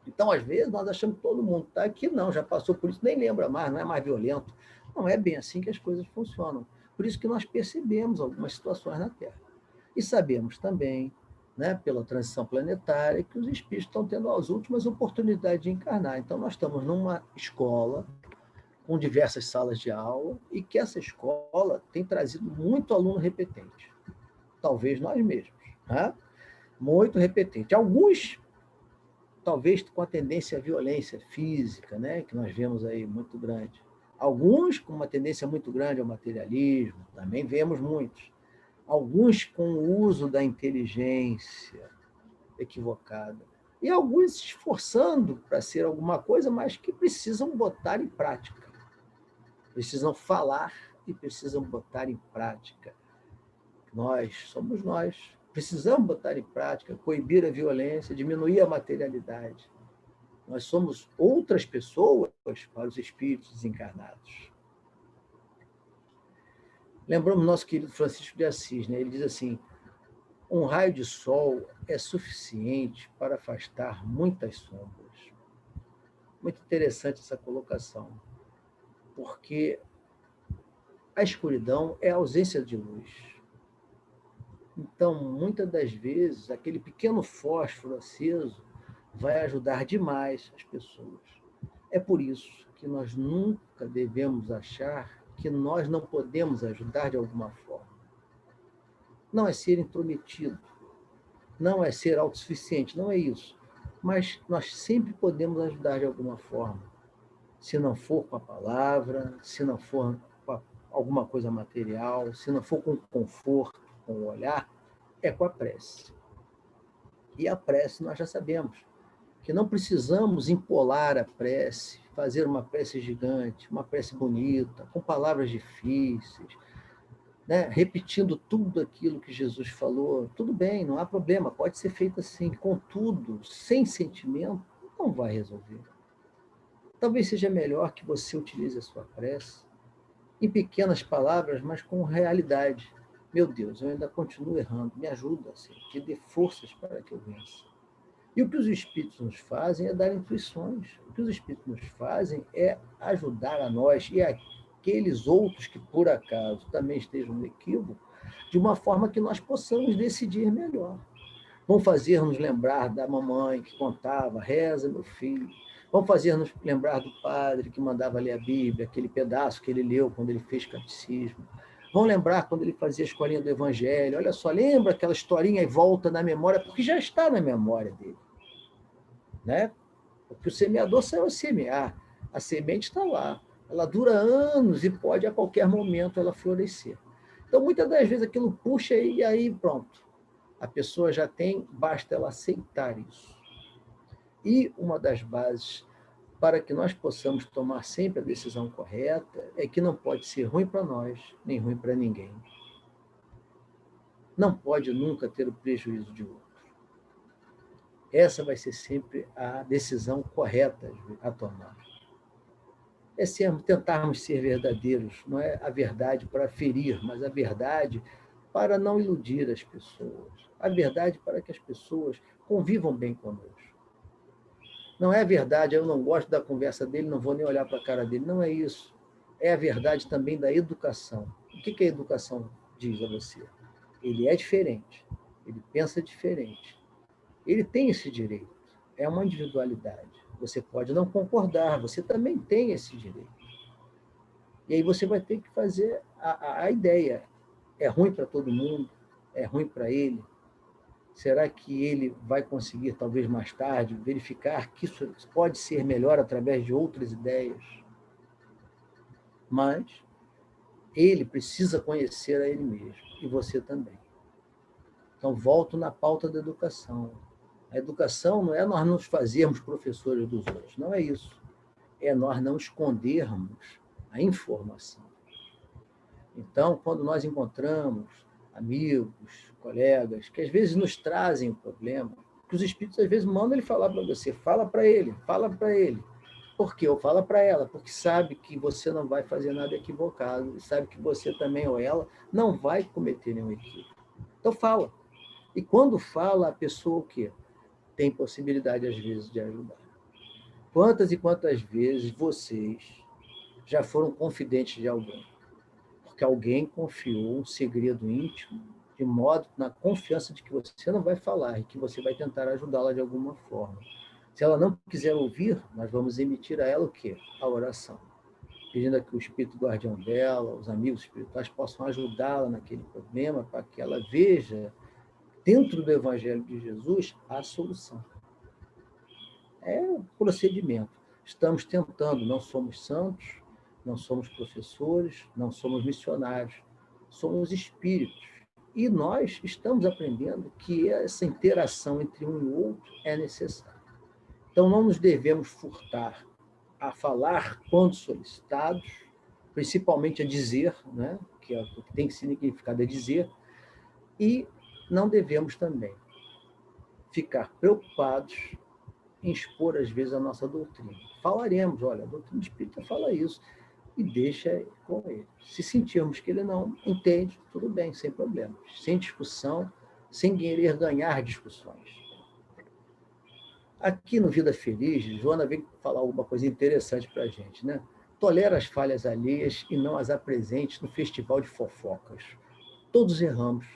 Então, às vezes, nós achamos que todo mundo está aqui, não, já passou por isso, nem lembra mais, não é mais violento. Não é bem assim que as coisas funcionam. Por isso que nós percebemos algumas situações na Terra. E sabemos também, né, pela transição planetária, que os espíritos estão tendo as últimas oportunidades de encarnar. Então, nós estamos numa escola com diversas salas de aula e que essa escola tem trazido muito aluno repetente. Talvez nós mesmos. Né? Muito repetente. Alguns talvez com a tendência à violência física, né, que nós vemos aí muito grande. Alguns com uma tendência muito grande ao materialismo, também vemos muitos. Alguns com o uso da inteligência equivocada. E alguns se esforçando para ser alguma coisa, mas que precisam botar em prática. Precisam falar e precisam botar em prática. Nós somos nós. Precisamos botar em prática, coibir a violência, diminuir a materialidade. Nós somos outras pessoas para os espíritos desencarnados. Lembramos nosso querido Francisco de Assis, né? Ele diz assim: um raio de sol é suficiente para afastar muitas sombras. Muito interessante essa colocação, porque a escuridão é a ausência de luz. Então, muitas das vezes, aquele pequeno fósforo aceso vai ajudar demais as pessoas. É por isso que nós nunca devemos achar que nós não podemos ajudar de alguma forma. Não é ser intrometido, não é ser autossuficiente, não é isso. Mas nós sempre podemos ajudar de alguma forma. Se não for com a palavra, se não for com alguma coisa material, se não for com conforto, com o olhar, é com a prece. E a prece nós já sabemos que não precisamos empolar a prece, fazer uma prece gigante, uma prece bonita, com palavras difíceis, né? Repetindo tudo aquilo que Jesus falou. Tudo bem, não há problema, pode ser feito assim. Contudo, sem sentimento, não vai resolver. Talvez seja melhor que você utilize a sua prece em pequenas palavras, mas com realidade. Meu Deus, eu ainda continuo errando, me ajuda, Senhor, que dê forças para que eu vença. E o que os Espíritos nos fazem é dar intuições. O que os Espíritos nos fazem é ajudar a nós e aqueles outros que, por acaso, também estejam no equívoco, de uma forma que nós possamos decidir melhor. Vão fazer-nos lembrar da mamãe que contava: reza, meu filho. Vão fazer-nos lembrar do padre que mandava ler a Bíblia, aquele pedaço que ele leu quando ele fez catecismo. Vão lembrar quando ele fazia a escolinha do Evangelho. Olha só, lembra aquela historinha e volta na memória, porque já está na memória dele. Né? Porque o semeador saiu a semear. A semente está lá. Ela dura anos e pode, a qualquer momento, ela florescer. Então, muitas das vezes, aquilo puxa e aí pronto. A pessoa já tem, basta ela aceitar isso. E uma das bases para que nós possamos tomar sempre a decisão correta é que não pode ser ruim para nós, nem ruim para ninguém. Não pode nunca ter o prejuízo de outro. Essa vai ser sempre a decisão correta a tomar. É tentarmos ser verdadeiros, não é a verdade para ferir, mas a verdade para não iludir as pessoas. A verdade para que as pessoas convivam bem conosco. Não é a verdade, eu não gosto da conversa dele, não vou nem olhar para a cara dele. Não é isso. É a verdade também da educação. O que a educação diz a você? Ele é diferente, ele pensa diferente. Ele tem esse direito, é uma individualidade. Você pode não concordar, você também tem esse direito. E aí você vai ter que fazer a ideia. É ruim para todo mundo? É ruim para ele? Será que ele vai conseguir, talvez mais tarde, verificar que isso pode ser melhor através de outras ideias? Mas ele precisa conhecer a ele mesmo, e você também. Então, volto na pauta da educação. A educação não é nós nos fazermos professores dos outros, não é isso. É nós não escondermos a informação. Então, quando nós encontramos amigos, colegas, que às vezes nos trazem um problema, que os espíritos às vezes mandam ele falar para você, fala para ele. Por quê? Ou fala para ela, porque sabe que você não vai fazer nada equivocado, e sabe que você também ou ela não vai cometer nenhum equívoco. Então fala. E quando fala, a pessoa o quê? Tem possibilidade, às vezes, de ajudar. Quantas e quantas vezes vocês já foram confidentes de alguém? Porque alguém confiou um segredo íntimo, de modo, na confiança de que você não vai falar e que você vai tentar ajudá-la de alguma forma. Se ela não quiser ouvir, nós vamos emitir a ela o quê? A oração. Pedindo a que o espírito guardião dela, os amigos espirituais, possam ajudá-la naquele problema, para que ela veja, dentro do Evangelho de Jesus, a solução. É um procedimento. Estamos tentando, não somos santos, não somos professores, não somos missionários, somos espíritos. E nós estamos aprendendo que essa interação entre um e outro é necessária. Então, não nos devemos furtar a falar quando solicitados, principalmente a dizer, né? Que é o que tem significado é dizer, e não devemos também ficar preocupados em expor, às vezes, a nossa doutrina. Falaremos, olha, a doutrina espírita fala isso, e deixa com ele. Se sentirmos que ele não entende, tudo bem, sem problemas, sem discussão, sem querer ganhar discussões. Aqui no Vida Feliz, Joana vem falar alguma coisa interessante para a gente, né? Tolera as falhas alheias e não as apresente no festival de fofocas. Todos erramos.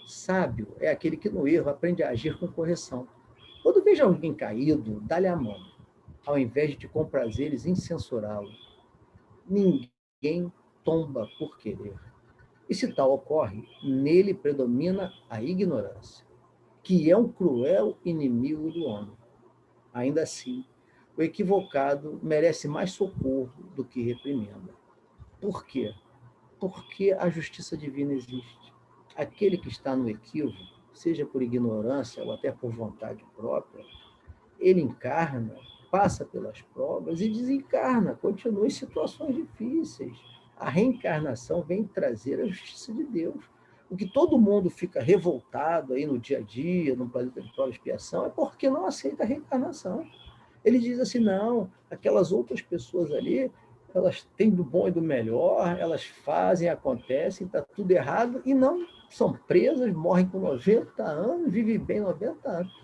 Sábio é aquele que no erro aprende a agir com correção. Quando veja alguém caído, dá-lhe a mão, ao invés de te comprazeres incensurá-lo. Ninguém tomba por querer. E se tal ocorre, nele predomina a ignorância, que é um cruel inimigo do homem. Ainda assim, o equivocado merece mais socorro do que reprimenda. Por quê? Porque a justiça divina existe. Aquele que está no equívoco, seja por ignorância ou até por vontade própria, ele encarna, passa pelas provas e desencarna, continua em situações difíceis. A reencarnação vem trazer a justiça de Deus. O que todo mundo fica revoltado aí no dia a dia, no planeta de prova e expiação, é porque não aceita a reencarnação. Ele diz assim, não, aquelas outras pessoas ali, elas têm do bom e do melhor, elas fazem, acontecem, está tudo errado, e não são presas, morrem com 90 anos, vivem bem 90 anos.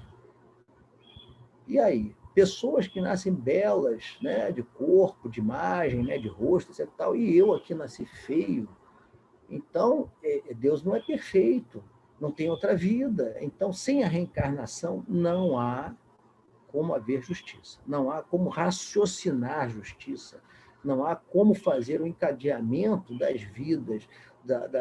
E aí? Pessoas que nascem belas, né, de corpo, de imagem, né, de rosto, etc. Tal, e eu aqui nasci feio. Então, Deus não é perfeito, não tem outra vida. Então, sem a reencarnação, não há como haver justiça, não há como raciocinar justiça, não há como fazer o encadeamento das vidas,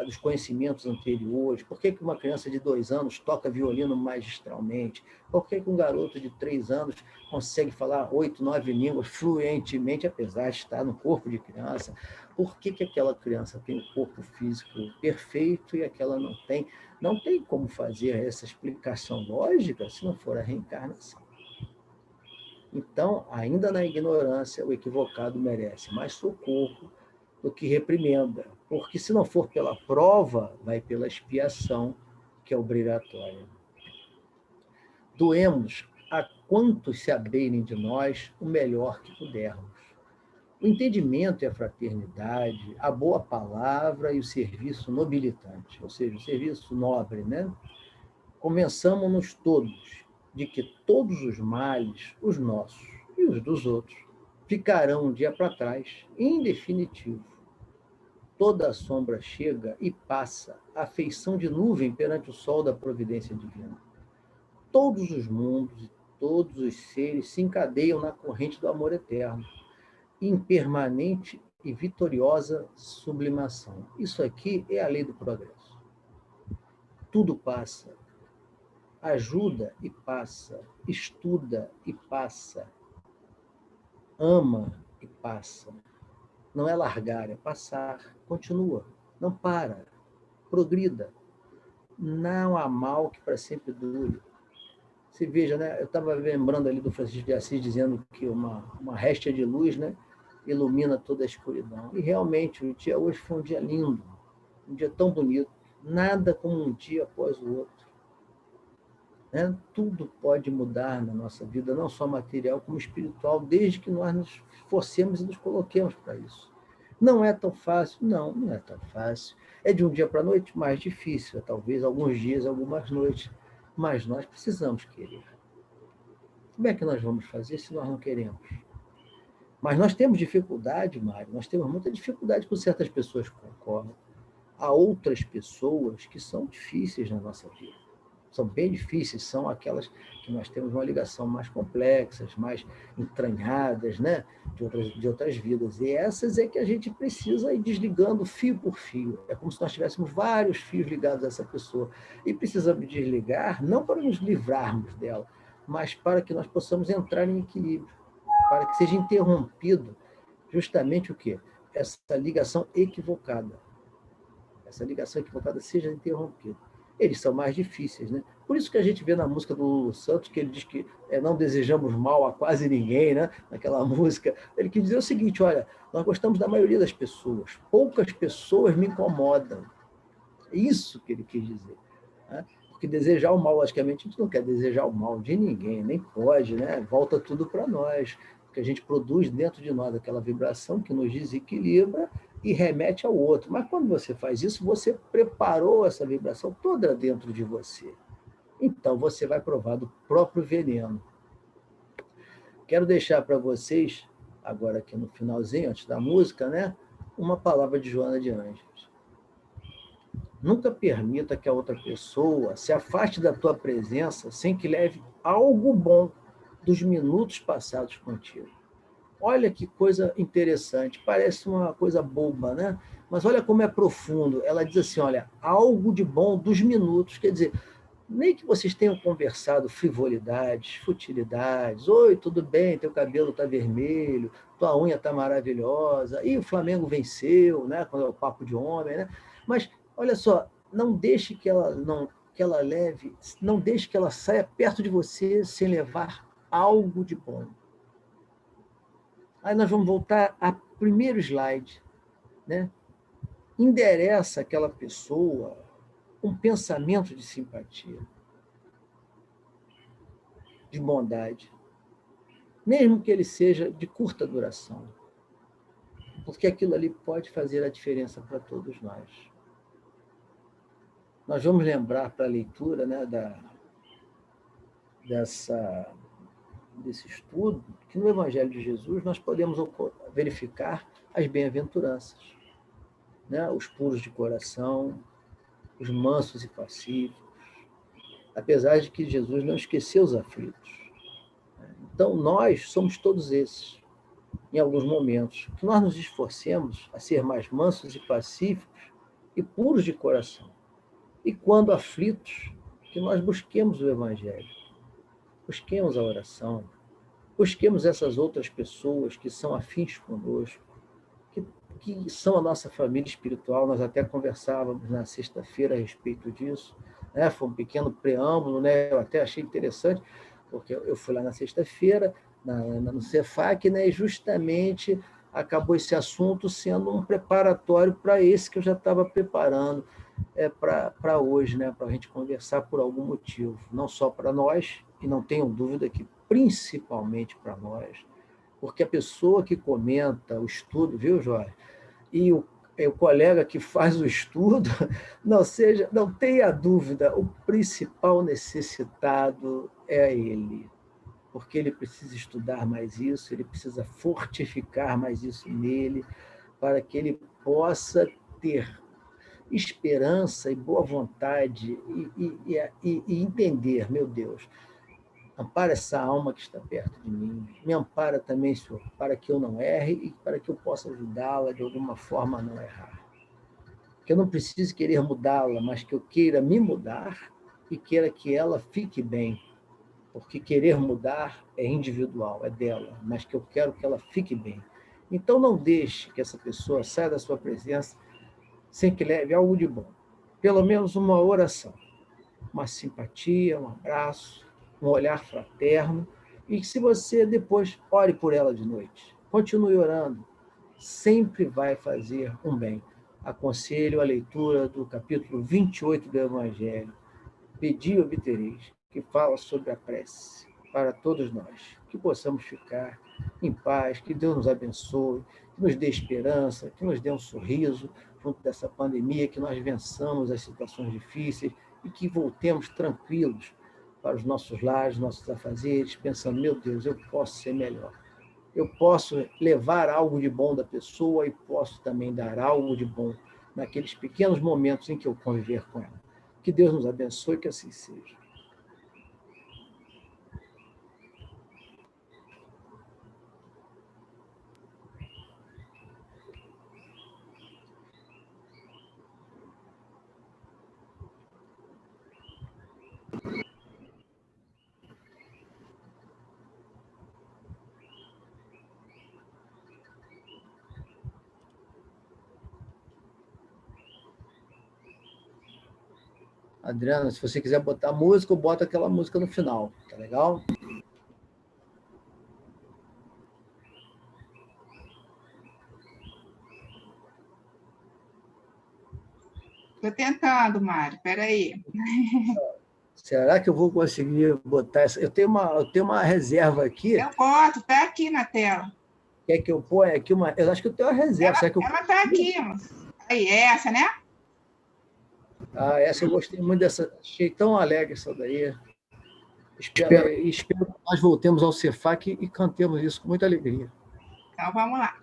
dos conhecimentos anteriores. Por que uma criança de 2 anos toca violino magistralmente? Por que um garoto de 3 anos consegue falar 8, 9 línguas fluentemente, apesar de estar no corpo de criança? Por que aquela criança tem um corpo físico perfeito e aquela não tem? Não tem como fazer essa explicação lógica se não for a reencarnação. Então, ainda na ignorância, o equivocado merece mais socorro do que reprimenda, porque se não for pela prova, vai pela expiação, que é obrigatória. Doemos a quantos se abeirem de nós o melhor que pudermos. O entendimento e a fraternidade, a boa palavra e o serviço nobilitante, ou seja, o serviço nobre, né? Convençamos-nos todos de que todos os males, os nossos e os dos outros, ficarão um dia para trás, em definitivo. Toda a sombra chega e passa, a feição de nuvem perante o sol da providência divina. Todos os mundos e todos os seres se encadeiam na corrente do amor eterno, impermanente e vitoriosa sublimação. Isso aqui é a lei do progresso. Tudo passa. Ajuda e passa, estuda e passa, ama e passa. Não é largar, é passar, continua, não para, progrida. Não há mal que para sempre dure. Você veja, né? Eu estava lembrando ali do Francisco de Assis dizendo que uma réstia de luz, né, ilumina toda a escuridão. E realmente, o dia hoje foi um dia lindo, um dia tão bonito, nada como um dia após o outro. Né? Tudo pode mudar na nossa vida, não só material como espiritual, desde que nós nos forcemos e nos coloquemos para isso. Não é tão fácil? Não, não é tão fácil. É de um dia para a noite? Mais difícil, talvez alguns dias, algumas noites, mas nós precisamos querer. Como é que nós vamos fazer se nós não queremos? Mas nós temos dificuldade, Mário, nós temos muita dificuldade com certas pessoas que concordam. Há outras pessoas que são difíceis na nossa vida. São bem difíceis, são aquelas que nós temos uma ligação mais complexas, mais entranhadas, né? de outras vidas. E essas é que a gente precisa ir desligando fio por fio. É como se nós tivéssemos vários fios ligados a essa pessoa. E precisamos desligar, não para nos livrarmos dela, mas para que nós possamos entrar em equilíbrio, para que seja interrompido justamente o quê? Essa ligação equivocada. Essa ligação equivocada seja interrompida. Eles são mais difíceis, né? Por isso que a gente vê na música do Lulu Santos, que ele diz que não desejamos mal a quase ninguém, né? Naquela música, ele quis dizer o seguinte: olha, nós gostamos da maioria das pessoas, poucas pessoas me incomodam. É isso que ele quis dizer, né? Porque desejar o mal, logicamente, a gente não quer desejar o mal de ninguém, nem pode, né? Volta tudo para nós, porque a gente produz dentro de nós aquela vibração que nos desequilibra e remete ao outro. Mas quando você faz isso, você preparou essa vibração toda dentro de você. Então você vai provar do próprio veneno. Quero deixar para vocês, agora aqui no finalzinho, antes da música, né, uma palavra de Joana de Ângeles. Nunca permita que a outra pessoa se afaste da tua presença sem que leve algo bom dos minutos passados contigo. Olha que coisa interessante, parece uma coisa boba, né? Mas olha como é profundo. Ela diz assim, olha, algo de bom dos minutos, quer dizer, nem que vocês tenham conversado frivolidades, futilidades, oi, tudo bem, teu cabelo está vermelho, tua unha está maravilhosa, e o Flamengo venceu, né? Quando é o papo de homem, né? Mas olha só, não deixe que ela leve, não deixe que ela saia perto de você sem levar algo de bom. Aí nós vamos voltar ao primeiro slide, né? Endereça aquela pessoa um pensamento de simpatia, de bondade, mesmo que ele seja de curta duração, porque aquilo ali pode fazer a diferença para todos nós. Nós vamos lembrar para a leitura, né, desse estudo, que no Evangelho de Jesus nós podemos verificar as bem-aventuranças, né? Os puros de coração, os mansos e pacíficos, apesar de que Jesus não esqueceu os aflitos. Então, nós somos todos esses, em alguns momentos, que nós nos esforcemos a ser mais mansos e pacíficos e puros de coração. E quando aflitos, que nós busquemos o Evangelho, busquemos a oração, busquemos essas outras pessoas que são afins conosco, que são a nossa família espiritual. Nós até conversávamos na sexta-feira a respeito disso, né? Foi um pequeno preâmbulo, né? Eu até achei interessante, porque eu fui lá na sexta-feira, no Cefac, né? E justamente acabou esse assunto sendo um preparatório para esse que eu já estava preparando para hoje, né? Para a gente conversar por algum motivo, não só para nós, e não tenho dúvida que principalmente para nós, porque a pessoa que comenta o estudo, viu, Jorge? E o colega que faz o estudo, não tenha dúvida, o principal necessitado é ele, porque ele precisa estudar mais isso, ele precisa fortificar mais isso nele, para que ele possa ter esperança e boa vontade e entender, meu Deus, ampara essa alma que está perto de mim. Me ampara também, Senhor, para que eu não erre e para que eu possa ajudá-la de alguma forma a não errar. Que eu não precise querer mudá-la, mas que eu queira me mudar e queira que ela fique bem. Porque querer mudar é individual, é dela, mas que eu quero que ela fique bem. Então não deixe que essa pessoa saia da sua presença sem que leve algo de bom. Pelo menos uma oração, uma simpatia, um abraço, um olhar fraterno, e se você depois ore por ela de noite, continue orando, sempre vai fazer um bem. Aconselho a leitura do capítulo 28 do Evangelho, Pedi e obtereis, que fala sobre a prece para todos nós, que possamos ficar em paz, que Deus nos abençoe, que nos dê esperança, que nos dê um sorriso junto dessa pandemia, que nós vençamos as situações difíceis e que voltemos tranquilos para os nossos lares, nossos afazeres, pensando, meu Deus, eu posso ser melhor. Eu posso levar algo de bom da pessoa e posso também dar algo de bom naqueles pequenos momentos em que eu conviver com ela. Que Deus nos abençoe, que assim seja. Adriana, se você quiser botar música, eu boto aquela música no final, tá legal? Estou tentando, Mário, espera aí. Será que eu vou conseguir botar essa? Eu tenho uma reserva aqui. Eu boto, está aqui na tela. Quer que eu ponha aqui uma... Eu acho que eu tenho uma reserva. Ela está aqui. Aí, essa, né? Ah, essa eu gostei muito dessa. Achei tão alegre essa daí. Espero que nós voltemos ao Cefac e cantemos isso com muita alegria. Então, vamos lá.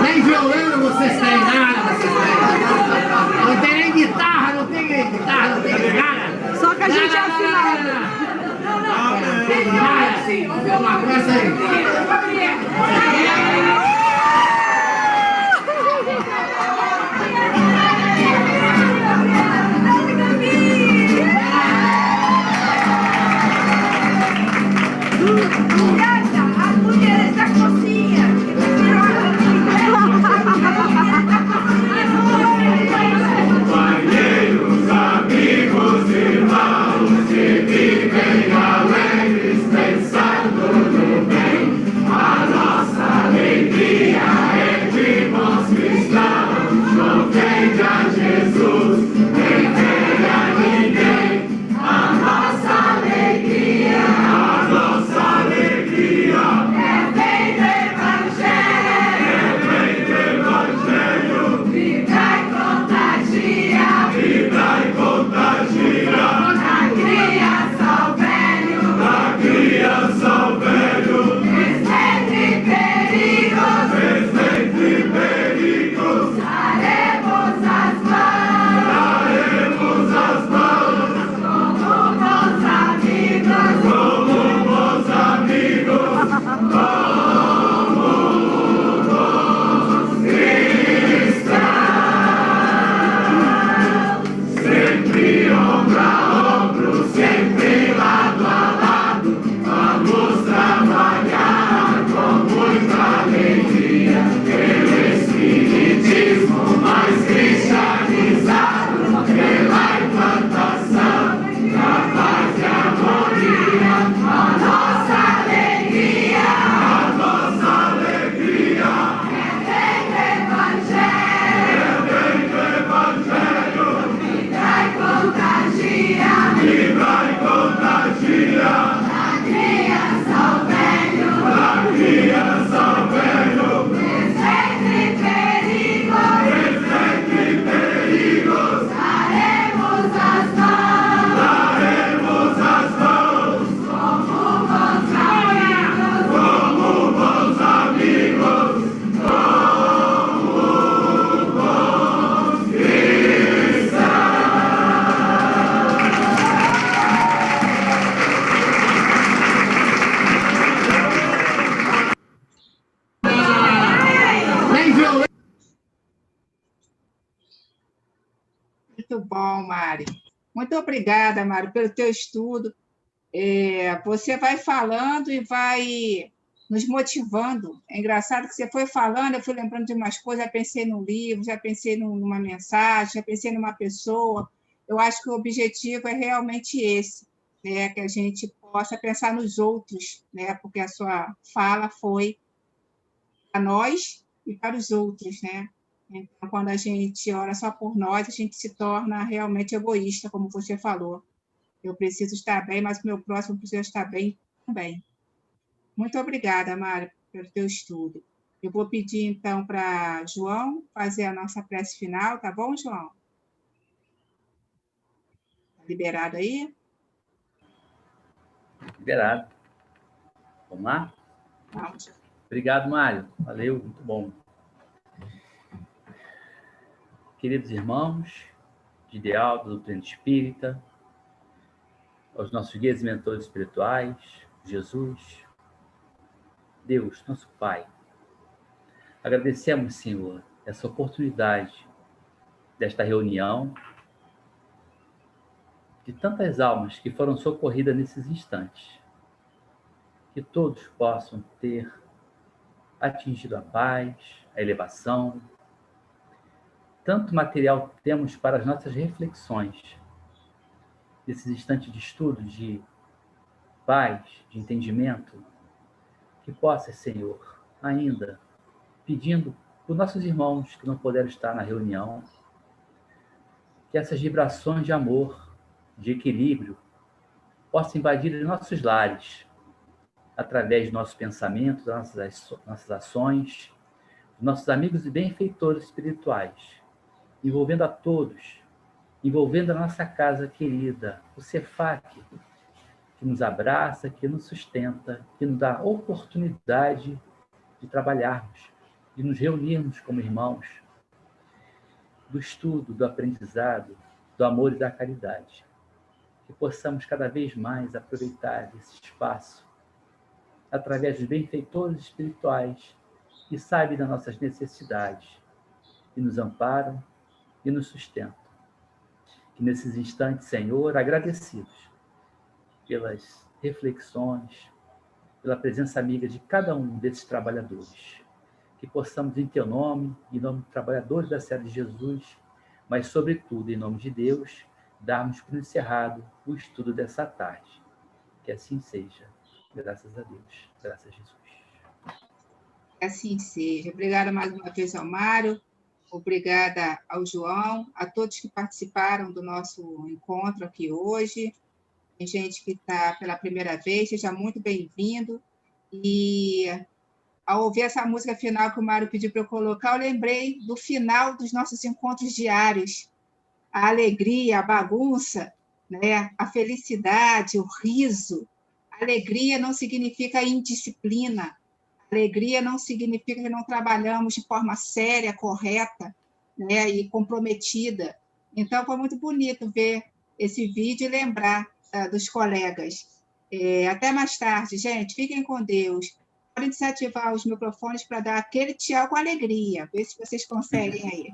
Nem violão vocês têm, nada vocês têm. Não tem nem guitarra, não tem nada. Só que a gente é afinado. Não tem nada assim. Vamos ver uma coisa aí. As mulheres da cozinha. Companheiros, amigos, irmãos, que vivem alegres, pensando no bem. A nossa alegria é de irmãos cristãos, não vende a Jesus, nem vende a ninguém. A nossa alegria é bem do Evangelho, vibra e contagia, da criança ao velho, desdentre perigos, daremos as mãos, como bons amigos. Sempre ombro a ombro, sempre lado a lado, vamos trabalhar com muita alegria pelo espiritismo mais cristianizado, pela implantação da paz e harmonia. A nossa alegria é bem do Evangelho, vibra e contagia, da criança ao velho, desdentre perigos, daremos as mãos, como bons amigos. Nem violão. Muito bom, Mário. Muito obrigada, Mário, pelo teu estudo. Você vai falando e vai nos motivando. É engraçado que você foi falando, eu fui lembrando de umas coisas, já pensei num livro, já pensei numa mensagem, já pensei numa pessoa. Eu acho que o objetivo é realmente esse, né? Que a gente possa pensar nos outros, né? Porque a sua fala foi para nós e para os outros, né? Então, quando a gente ora só por nós, a gente se torna realmente egoísta, como você falou. Eu preciso estar bem, mas o meu próximo precisa estar bem também. Muito obrigada, Mário, pelo teu estudo. Eu vou pedir, então, para João fazer a nossa prece final, tá bom, João? Tá liberado aí? Liberado. Vamos lá? Vamos. Obrigado, Mário. Valeu, muito bom. Queridos irmãos de ideal, da doutrina espírita, aos nossos guias e mentores espirituais, Jesus, Deus, nosso Pai, agradecemos, Senhor, essa oportunidade desta reunião, de tantas almas que foram socorridas nesses instantes. Que todos possam ter atingido a paz, a elevação, tanto material temos para as nossas reflexões, desses instantes de estudo, de paz, de entendimento, que possa, Senhor, ainda pedindo por nossos irmãos que não puderam estar na reunião, que essas vibrações de amor, de equilíbrio, possam invadir os nossos lares, através dos nossos pensamentos, das nossas ações, dos nossos amigos e benfeitores espirituais, envolvendo a todos, envolvendo a nossa casa querida, o Cefac, que nos abraça, que nos sustenta, que nos dá oportunidade de trabalharmos, de nos reunirmos como irmãos, do estudo, do aprendizado, do amor e da caridade. Que possamos cada vez mais aproveitar esse espaço através dos benfeitores espirituais que sabem das nossas necessidades, que nos amparam e nos sustentam. Que nesses instantes, Senhor, agradecidos pelas reflexões, pela presença amiga de cada um desses trabalhadores, que possamos, em Teu nome, em nome dos trabalhadores da Serra de Jesus, mas, sobretudo, em nome de Deus, darmos por encerrado o estudo dessa tarde. Que assim seja. Graças a Deus. Graças a Jesus. Que assim seja. Obrigada mais uma vez ao Mário, obrigada ao João, a todos que participaram do nosso encontro aqui hoje. Tem gente que está pela primeira vez, seja muito bem-vindo. E ao ouvir essa música final que o Mário pediu para eu colocar, eu lembrei do final dos nossos encontros diários. A alegria, a bagunça, né? A felicidade, o riso. Alegria não significa indisciplina. Alegria não significa que não trabalhamos de forma séria, correta, né? E comprometida. Então, foi muito bonito ver esse vídeo e lembrar dos colegas. Até mais tarde, gente. Fiquem com Deus. Podem desativar os microfones para dar aquele tchau com alegria. Vê se vocês conseguem aí.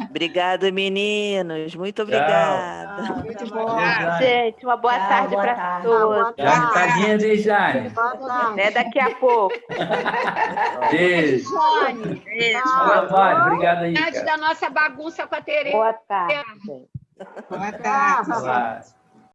Obrigada, meninos. Muito obrigada. Muito bom. Valeu, Gente, uma boa tarde para todos. Jane, tadinha de Jane. Até daqui a pouco. Beijo. Jane. Valeu, Mário. Obrigado aí, Antes cara. da nossa bagunça com a Tereza. Boa tarde. Boa tarde. Vai lá.